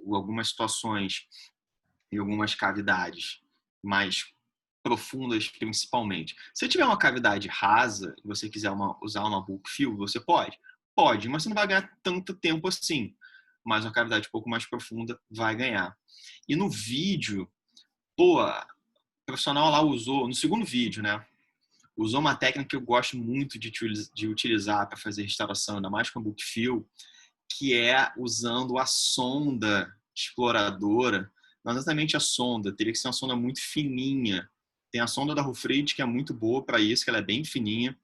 Algumas situações e algumas cavidades mais profundas, principalmente. Se tiver uma cavidade rasa e você quiser usar uma bulk fill, você pode? Pode, mas você não vai ganhar tanto tempo assim. Mas uma cavidade um pouco mais profunda vai ganhar. E no vídeo, pô, o profissional lá usou, no segundo vídeo, né? Usou uma técnica que eu gosto muito de utilizar para fazer restauração, ainda mais com a bulk fill, que é usando a sonda exploradora. Não exatamente a sonda, teria que ser uma sonda muito fininha. Tem a sonda da Hufreid, que é muito boa para isso, que ela é bem fininha.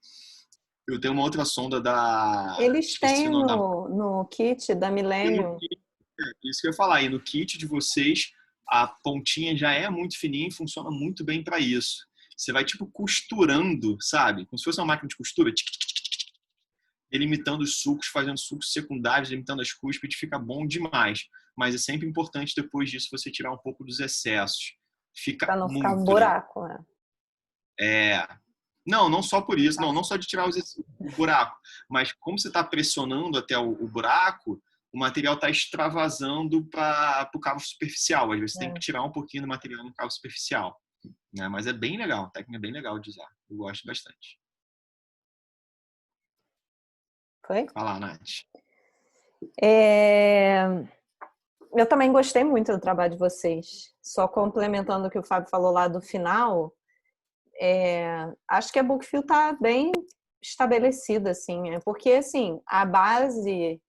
Eu tenho uma outra sonda da... Eles têm no kit da Millennium. Isso que eu ia falar. E no kit de vocês, a pontinha já é muito fininha e funciona muito bem para isso. Você vai, tipo, costurando, sabe? Como se fosse uma máquina de costura. Delimitando os sucos, fazendo sucos secundários, delimitando as cúspides, fica bom demais. Mas é sempre importante, depois disso, você tirar um pouco dos excessos. Para não ficar um buraco, né? Não só por isso. Não só de tirar o buraco. Mas como você está pressionando até o buraco, o material está extravasando para o cabo superficial. Às vezes você tem que tirar um pouquinho do material no cabo superficial. Né? Mas é bem legal. A técnica é bem legal de usar. Eu gosto bastante. Foi? Fala, Nath. Eu também gostei muito do trabalho de vocês. Só complementando o que o Fábio falou lá do final, acho que a bulk fill está bem estabelecida, assim, porque assim, a base,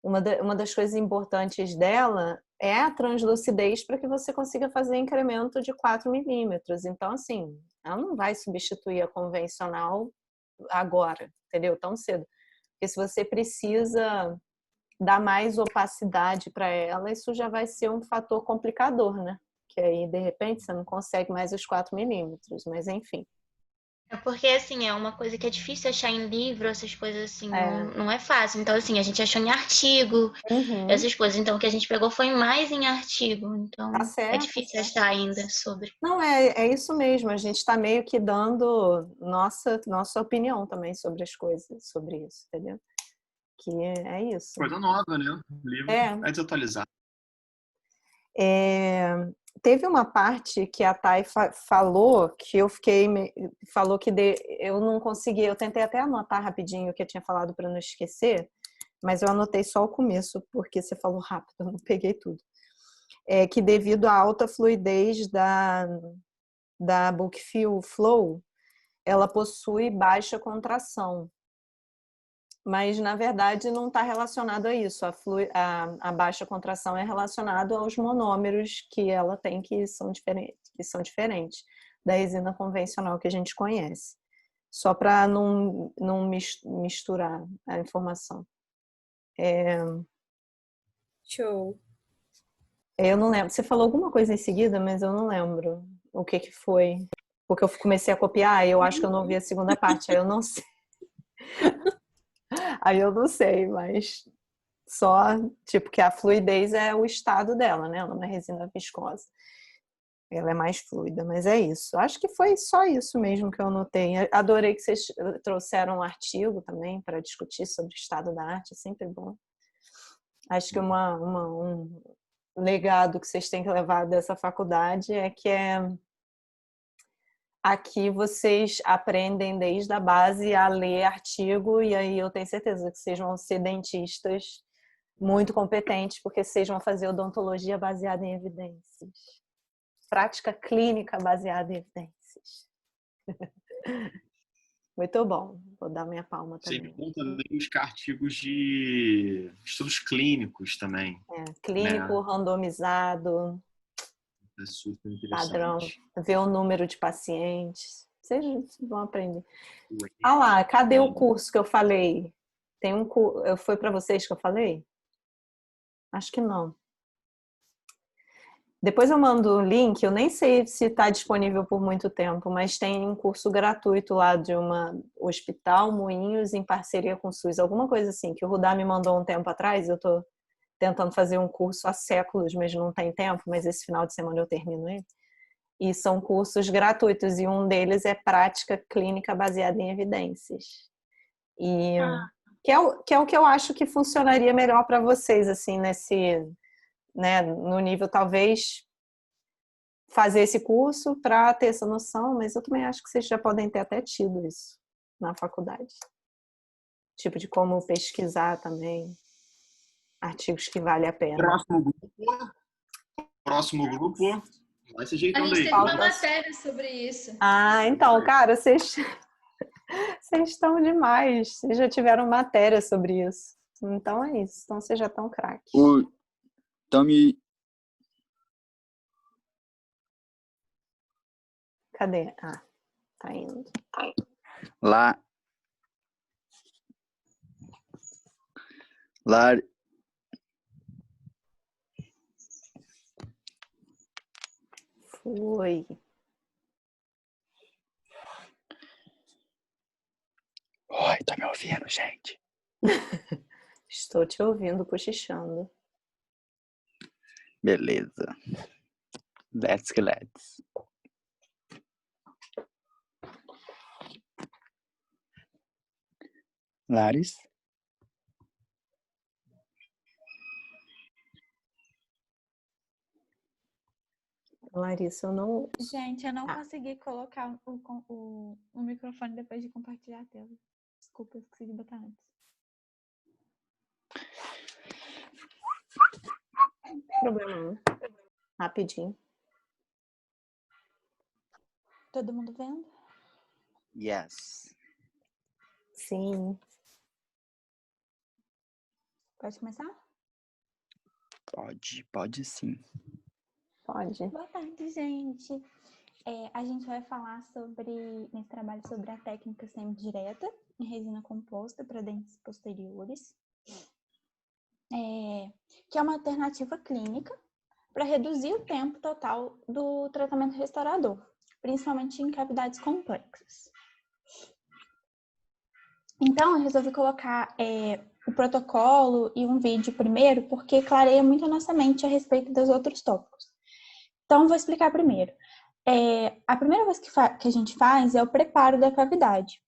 uma das coisas importantes dela é a translucidez para que você consiga fazer incremento de 4 milímetros. Então, assim, ela não vai substituir a convencional agora, entendeu? Tão cedo. Porque se você precisa dar mais opacidade para ela, isso já vai ser um fator complicador, né? Que aí, de repente, você não consegue mais os 4 milímetros, mas enfim. É porque, assim, é uma coisa que é difícil achar em livro, essas coisas assim, não é fácil. Então, assim, a gente achou em artigo, essas coisas. Então, o que a gente pegou foi mais em artigo. Então, tá certo, é difícil achar ainda sobre. Não, é isso mesmo. A gente está meio que dando nossa opinião também sobre as coisas, sobre isso, entendeu? Que é isso. Coisa nova, né? O livro é desatualizado. Teve uma parte que a Thay falou que eu falou que eu não consegui, eu tentei até anotar rapidinho o que eu tinha falado para não esquecer, mas eu anotei só o começo, porque você falou rápido, eu não peguei tudo. Que devido à alta fluidez da bulk fill flow, ela possui baixa contração. Mas, na verdade, não está relacionado a isso. A baixa contração é relacionado aos monômeros que ela tem, que são diferentes da resina convencional que a gente conhece. Só para não misturar a informação. Show. Eu não lembro. Você falou alguma coisa em seguida, mas eu não lembro o que foi. Porque eu comecei a copiar e eu acho que eu não ouvi a segunda parte. Aí eu não sei. Aí eu não sei, mas só, tipo, que a fluidez é o estado dela, né? Ela não é resina viscosa. Ela é mais fluida, mas é isso. Acho que foi só isso mesmo que eu notei. Adorei que vocês trouxeram um artigo também para discutir sobre o estado da arte, é sempre bom. Acho que um legado que vocês têm que levar dessa faculdade é que aqui vocês aprendem desde a base a ler artigo, e aí eu tenho certeza que vocês vão ser dentistas muito competentes, porque vocês vão fazer odontologia baseada em evidências. Prática clínica baseada em evidências. Muito bom. Vou dar minha palma também. Sempre bom também buscar artigos de estudos clínicos também. Clínico, né? Randomizado. É super interessante. Padrão, ver o número de pacientes. Vocês vão aprender. Ah lá, cadê o curso que eu falei? Tem um curso. Foi para vocês que eu falei? Acho que não. Depois eu mando o link. Eu nem sei se está disponível por muito tempo, mas tem um curso gratuito lá de uma Hospital Moinhos em parceria com o SUS. Alguma coisa assim, que o Rudá me mandou um tempo atrás. Eu estou tentando fazer um curso há séculos, mas não tem tempo, mas esse final de semana eu termino ele. E são cursos gratuitos, e um deles é prática clínica baseada em evidências. E que é o que eu acho que funcionaria melhor para vocês, assim, né, no nível, talvez, fazer esse curso para ter essa noção, mas eu também acho que vocês já podem ter até tido isso na faculdade. Tipo de como pesquisar também, artigos que valem a pena. Próximo grupo, vai se A ajeitando gente aí. teve uma matéria sobre isso. Então, cara, vocês estão demais. Vocês já tiveram matéria sobre isso. Então é isso. Então vocês já estão craques. Então Cadê? Tá indo. Lá. Foi. Oi, tá me ouvindo, gente? Estou te ouvindo, cochichando. Beleza. Let's. Laris? Larissa, eu não... Gente, eu não consegui colocar o microfone depois de compartilhar a tela. Desculpa, eu esqueci de botar antes. Problema não. Rapidinho. Todo mundo vendo? Yes. Sim. Pode começar? Pode sim. Pode. Boa tarde, gente. A gente vai falar nesse trabalho sobre a técnica semidireta em resina composta para dentes posteriores, que é uma alternativa clínica para reduzir o tempo total do tratamento restaurador, principalmente em cavidades complexas. Então, eu resolvi colocar o protocolo e um vídeo primeiro, porque clareia muito a nossa mente a respeito dos outros tópicos. Então, vou explicar primeiro. A primeira coisa que a gente faz é o preparo da cavidade.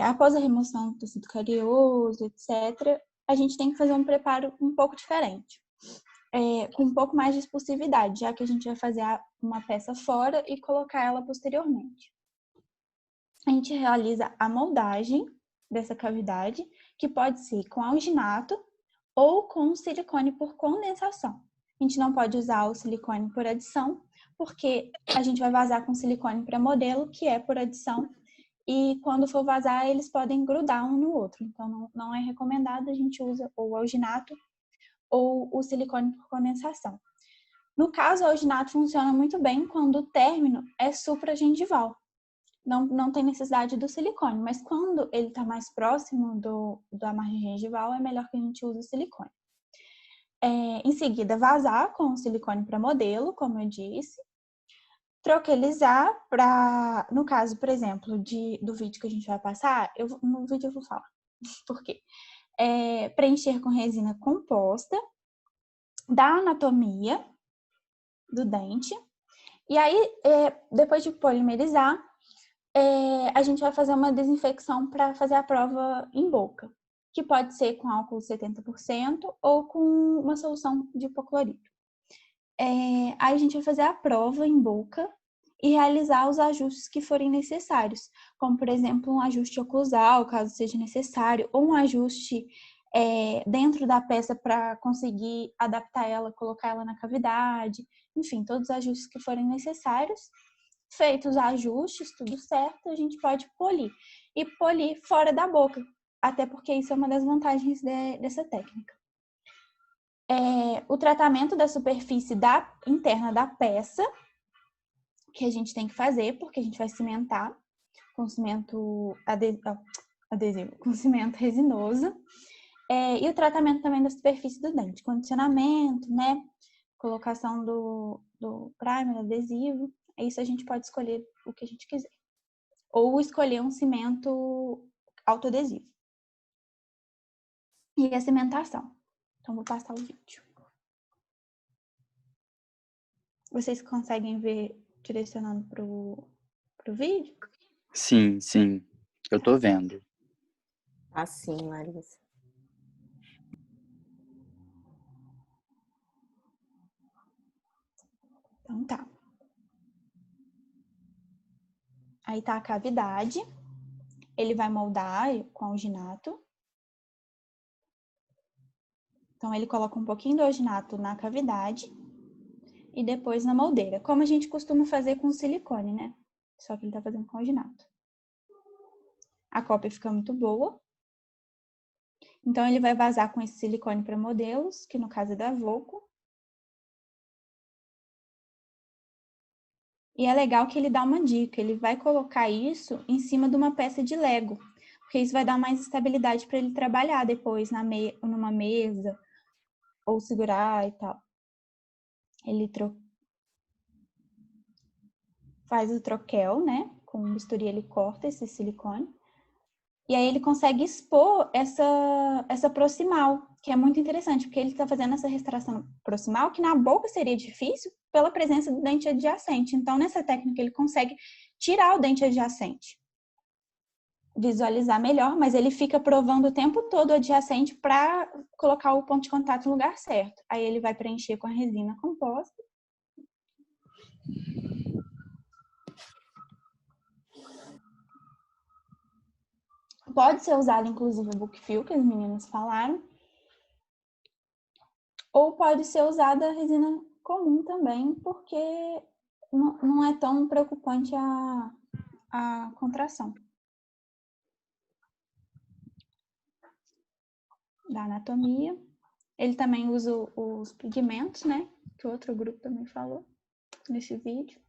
Após a remoção do tecido carioso, etc., a gente tem que fazer um preparo um pouco diferente, com um pouco mais de expulsividade, já que a gente vai fazer uma peça fora e colocar ela posteriormente. A gente realiza a moldagem dessa cavidade, que pode ser com alginato ou com silicone por condensação. A gente não pode usar o silicone por adição, porque a gente vai vazar com silicone para modelo, que é por adição, e quando for vazar, eles podem grudar um no outro. Então, não é recomendado, a gente usa ou o alginato ou o silicone por condensação. No caso, o alginato funciona muito bem quando o término é supragengival. Não tem necessidade do silicone, mas quando ele está mais próximo da margem gengival, é melhor que a gente use o silicone. Em seguida, vazar com o silicone para modelo, como eu disse. Troquelizar para, no caso, por exemplo, do vídeo que a gente vai passar, no vídeo eu vou falar por quê. Preencher com resina composta, da anatomia do dente. E aí, depois de polimerizar, a gente vai fazer uma desinfecção para fazer a prova em boca, que pode ser com álcool 70% ou com uma solução de hipoclorito. Aí a gente vai fazer a prova em boca e realizar os ajustes que forem necessários, como, por exemplo, um ajuste oclusal, caso seja necessário, ou um ajuste dentro da peça para conseguir adaptar ela, colocar ela na cavidade, enfim, todos os ajustes que forem necessários. Feitos os ajustes, tudo certo, a gente pode polir. E polir fora da boca, até porque isso é uma das vantagens dessa técnica. O tratamento da superfície interna da peça, que a gente tem que fazer, porque a gente vai cimentar com cimento adesivo, com cimento resinoso. E o tratamento também da superfície do dente, condicionamento, né? Colocação do primer, adesivo. Isso a gente pode escolher o que a gente quiser. Ou escolher um cimento autoadesivo. E a cimentação. Então, vou passar o vídeo. Vocês conseguem ver direcionando pro vídeo? Sim, sim. Eu tô vendo. Assim, Larissa. Então tá. Aí tá a cavidade. Ele vai moldar com alginato. Então, ele coloca um pouquinho do alginato na cavidade e depois na moldeira. Como a gente costuma fazer com silicone, né? Só que ele tá fazendo com alginato. A cópia fica muito boa. Então, ele vai vazar com esse silicone para modelos, que no caso é da Voco. E é legal que ele dá uma dica. Ele vai colocar isso em cima de uma peça de Lego. Porque isso vai dar mais estabilidade para ele trabalhar depois numa mesa ou segurar e tal. Ele faz o troquel, né? Com o bisturi ele corta esse silicone. E aí ele consegue expor essa proximal, que é muito interessante, porque ele está fazendo essa restauração proximal, que na boca seria difícil pela presença do dente adjacente. Então, nessa técnica, ele consegue tirar o dente adjacente. Visualizar melhor, mas ele fica provando o tempo todo o adjacente para colocar o ponto de contato no lugar certo. Aí ele vai preencher com a resina composta. Pode ser usado, inclusive, o Bookfill, que as meninas falaram. Ou pode ser usada a resina comum também, porque não é tão preocupante a contração. Da anatomia. Ele também usa os pigmentos, né? Que o outro grupo também falou nesse vídeo.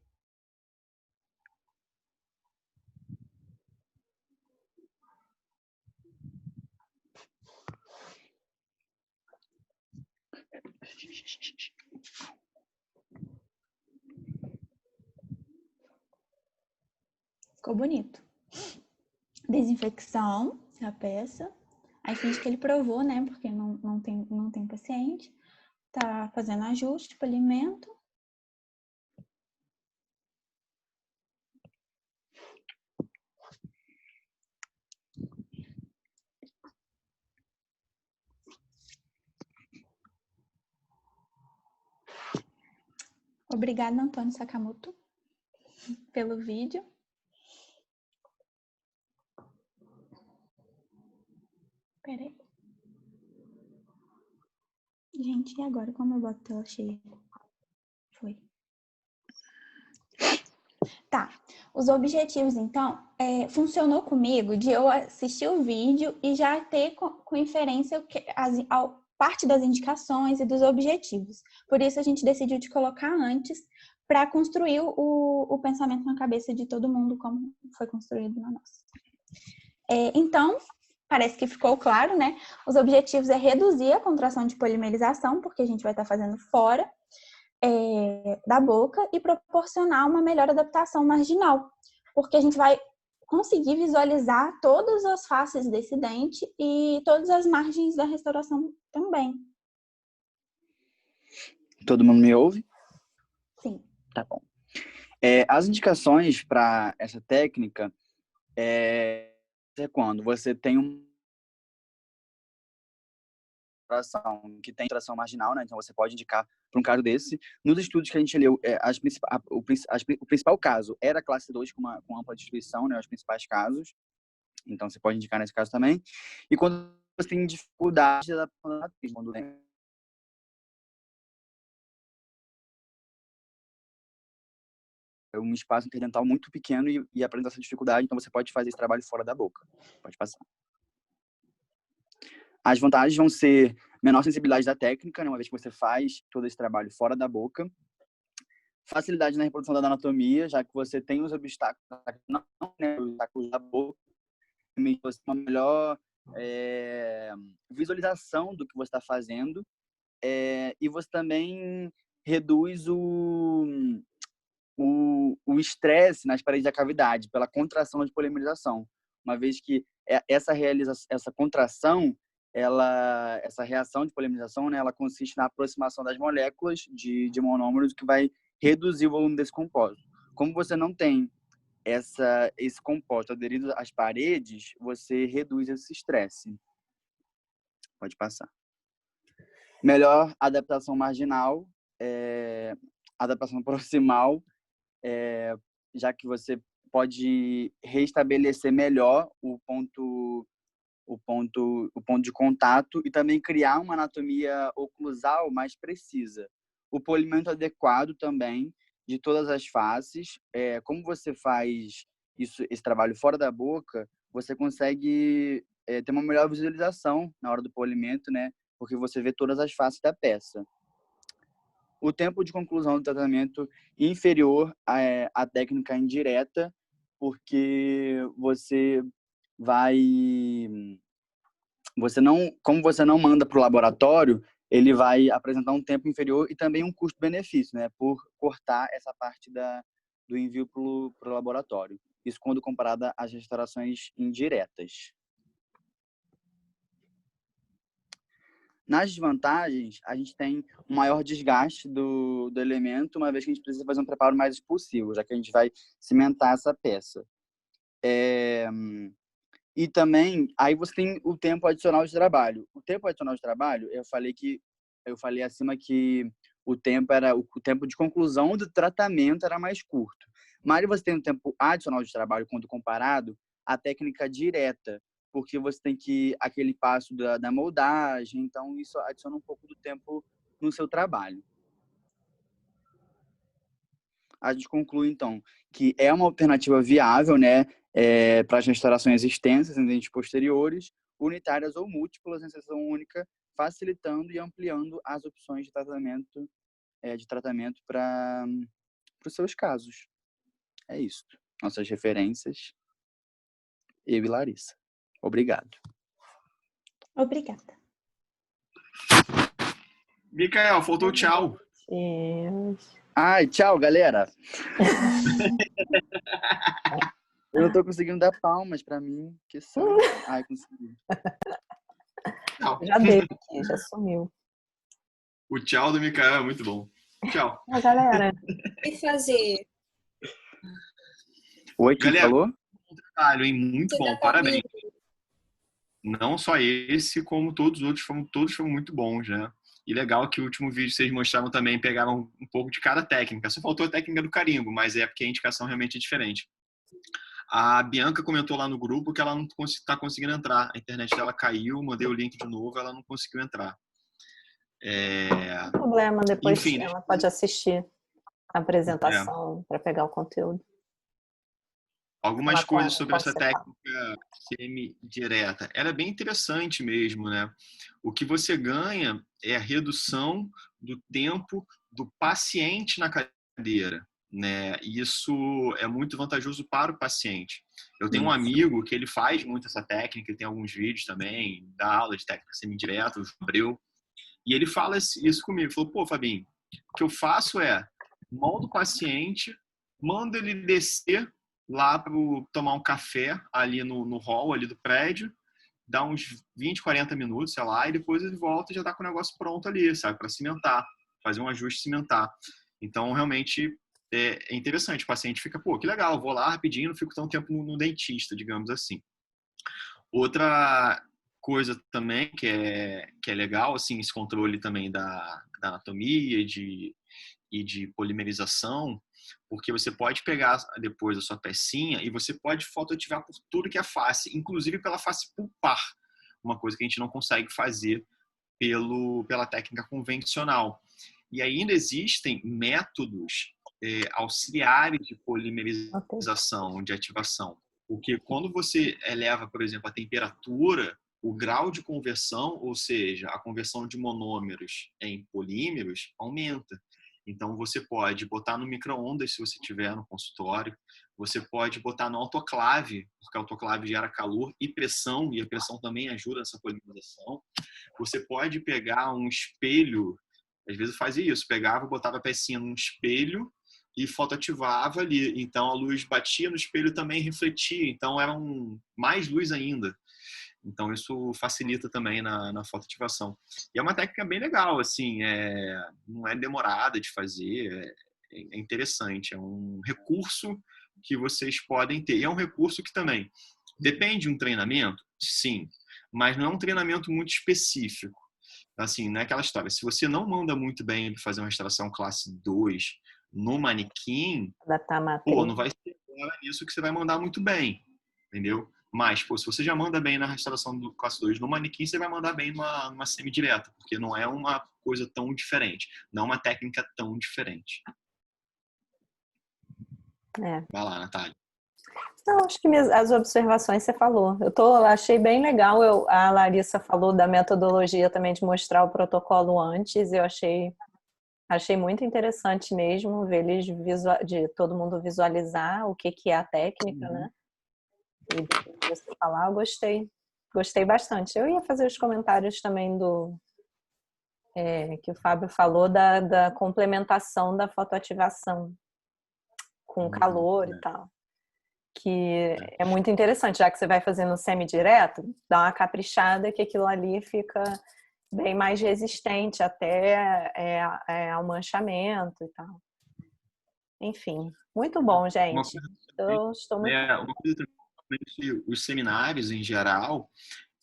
Ficou bonito. Desinfecção da peça. Aí finge que ele provou, né? Porque não tem paciente. Tá fazendo ajuste para alimento. Obrigada, Antônio Sakamoto, pelo vídeo. Peraí. Gente, e agora? Como eu boto tela cheia? Foi. Tá. Os objetivos, então, funcionou comigo de eu assistir o vídeo e já ter com inferência parte das indicações e dos objetivos. Por isso, a gente decidiu de colocar antes para construir o pensamento na cabeça de todo mundo, como foi construído na nossa. Então, parece que ficou claro, né? Os objetivos é reduzir a contração de polimerização, porque a gente vai estar fazendo fora da boca, e proporcionar uma melhor adaptação marginal, porque a gente vai conseguir visualizar todas as faces desse dente e todas as margens da restauração também. Todo mundo me ouve? Sim. Tá bom. As indicações para essa técnica é quando você tem que tem tração marginal, né? Então você pode indicar para um caso desse. Nos estudos que a gente leu, o principal caso era a classe 2 com ampla distribuição, né? Os principais casos. Então você pode indicar nesse caso também. E quando você tem dificuldade de adaptação, é um espaço interdental muito pequeno e apresenta essa dificuldade, então você pode fazer esse trabalho fora da boca. Pode passar. As vantagens vão ser menor sensibilidade da técnica, né, uma vez que você faz todo esse trabalho fora da boca. Facilidade na reprodução da anatomia, já que você tem os obstáculos, não, né, os obstáculos da boca, uma melhor visualização do que você está fazendo, e você também reduz o estresse nas paredes da cavidade pela contração de polimerização, uma vez que essa contração, essa reação de polimerização, né, ela consiste na aproximação das moléculas de monômeros, que vai reduzir o volume desse compósito. como você não tem esse composto aderido às paredes, você reduz esse estresse. Pode passar. Melhor adaptação marginal, adaptação proximal, já que você pode restabelecer melhor o ponto de contato e também criar uma anatomia oclusal mais precisa. O polimento adequado também de todas as faces. Como você faz esse trabalho fora da boca, você consegue ter uma melhor visualização na hora do polimento, né? Porque você vê todas as faces da peça. O tempo de conclusão do tratamento inferior à técnica indireta, porque como você não manda para o laboratório, ele vai apresentar um tempo inferior e também um custo-benefício, né, por cortar essa parte do envio para o laboratório. Isso quando comparada às restaurações indiretas. Nas desvantagens, a gente tem um maior desgaste do elemento, uma vez que a gente precisa fazer um preparo mais expulsivo, já que a gente vai cimentar essa peça. E também, aí você tem o tempo adicional de trabalho. O tempo adicional de trabalho, eu falei acima que o tempo de conclusão do tratamento era mais curto. Mas você tem um tempo adicional de trabalho quando comparado à técnica direta, porque você tem aquele passo da moldagem, então isso adiciona um pouco do tempo no seu trabalho. A gente conclui, então, que é uma alternativa viável, né, para as restaurações extensas em dentes posteriores, unitárias ou múltiplas em seção única, facilitando e ampliando as opções de tratamento para os seus casos. É isso. Nossas referências. Eu e Larissa. Obrigado. Obrigada. Micael, faltou tchau. Ai, tchau, galera. Eu não tô conseguindo dar palmas pra mim. Que saco. Ai, consegui. Tchau. Já dei aqui, já sumiu. O tchau do Micael é muito bom. Tchau. Galera. O que fazer? Oi, quem Galera, falou? bom trabalho, hein? Muito Você bom, dá parabéns. palpite? Não só esse, como todos os outros, todos foram muito bons, né? E legal que o último vídeo vocês mostraram também, pegaram um pouco de cada técnica. Só faltou a técnica do carimbo, mas é porque a indicação realmente é diferente. A Bianca comentou lá no grupo que ela não está conseguindo entrar. A internet dela caiu, mandei o link de novo, ela não conseguiu entrar. Não tem problema, depois Enfim, ela pode assistir a apresentação para pegar o conteúdo. Algumas coisas sobre essa técnica semi-direta. Ela é bem interessante mesmo, né? O que você ganha é a redução do tempo do paciente na cadeira, né? E isso é muito vantajoso para o paciente. Eu tenho um amigo que ele faz muito essa técnica, ele tem alguns vídeos também, dá aula de técnica semi-direta, o Abreu, e ele fala isso comigo. Ele falou, pô, Fabinho, o que eu faço é moldo o paciente, mando ele descer lá para tomar um café ali no hall ali do prédio, dá uns 20, 40 minutos, sei lá, e depois ele volta e já tá com o negócio pronto ali, sabe? Para cimentar, fazer um ajuste cimentar. Então, realmente, é interessante. O paciente fica, pô, que legal, vou lá rapidinho, não fico tão tempo no dentista, digamos assim. Outra coisa também que é legal, assim, esse controle também da anatomia e de polimerização, porque você pode pegar depois a sua pecinha e você pode fotoativar por tudo que é face, inclusive pela face pulpar, uma coisa que a gente não consegue fazer pela técnica convencional. E ainda existem métodos auxiliares de polimerização, de ativação, porque quando você eleva, por exemplo, a temperatura, o grau de conversão, ou seja, a conversão de monômeros em polímeros, aumenta. Então, você pode botar no micro-ondas, se você tiver no consultório. Você pode botar no autoclave, porque o autoclave gera calor e pressão, e a pressão também ajuda nessa polimerização. Você pode pegar um espelho, às vezes eu fazia isso, pegava, botava a pecinha num espelho e fotoativava ali. Então, a luz batia no espelho e também refletia. Então, era mais luz ainda. Então, isso facilita também na fotoativação. E é uma técnica bem legal, assim, não é demorada de fazer, é interessante, é um recurso que vocês podem ter. E é um recurso que também depende de um treinamento, sim, mas não é um treinamento muito específico. Assim, não é aquela história. Se você não manda muito bem para fazer uma restauração classe 2 no manequim, Adaptar a pô, matriz. não vai ser agora nisso que você vai mandar muito bem, entendeu? Mas, pô, se você já manda bem na restauração do classe 2 no manequim, você vai mandar bem numa semidireta, porque não é uma coisa tão diferente, não é uma técnica tão diferente. É. Vai lá, Natália. Não, acho que as observações você falou. Achei bem legal. A Larissa falou da metodologia também de mostrar o protocolo antes. Eu achei muito interessante mesmo ver eles de todo mundo visualizar o que é a técnica, né? E depois você falar, eu gostei bastante. Eu ia fazer os comentários também que o Fábio falou da complementação da fotoativação com calor e tal. Que é muito interessante, já que você vai fazendo semi-direto, dá uma caprichada que aquilo ali fica bem mais resistente até ao manchamento e tal. Enfim, muito bom, gente. Estou muito... Uma coisa também, os seminários em geral,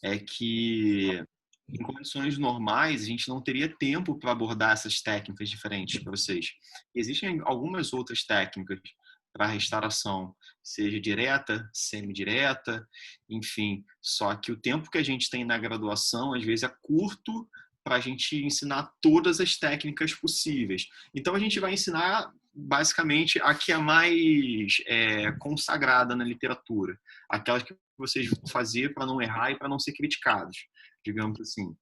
é que em condições normais a gente não teria tempo para abordar essas técnicas diferentes para vocês. Existem algumas outras técnicas para restauração, seja direta, semidireta, enfim. Só que o tempo que a gente tem na graduação, às vezes, é curto para a gente ensinar todas as técnicas possíveis. Então, a gente vai ensinar, basicamente, a que é mais consagrada na literatura. Aquelas que vocês vão fazer para não errar e para não ser criticados, digamos assim.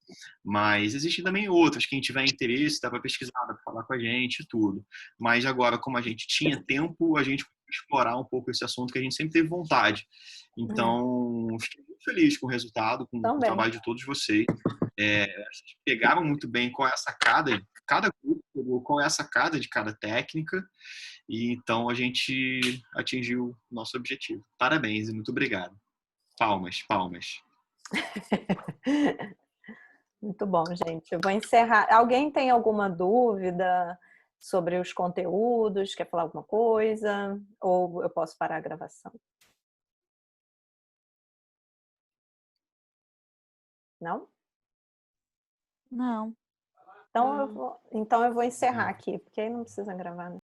Mas existem também outras, quem tiver interesse, dá para pesquisar, dá para falar com a gente e tudo. Mas agora, como a gente tinha tempo, a gente pôde explorar um pouco esse assunto que a gente sempre teve vontade. Então, fiquei muito feliz com o resultado, com o trabalho de todos vocês. Vocês pegaram muito bem qual é a sacada, cada grupo pegou qual é a sacada de cada técnica, e então a gente atingiu o nosso objetivo. Parabéns e muito obrigado. Palmas, palmas. Muito bom, gente. Eu vou encerrar. Alguém tem alguma dúvida sobre os conteúdos? Quer falar alguma coisa? Ou eu posso parar a gravação? Não? Não. Então eu vou encerrar aqui, porque aí não precisa gravar, né?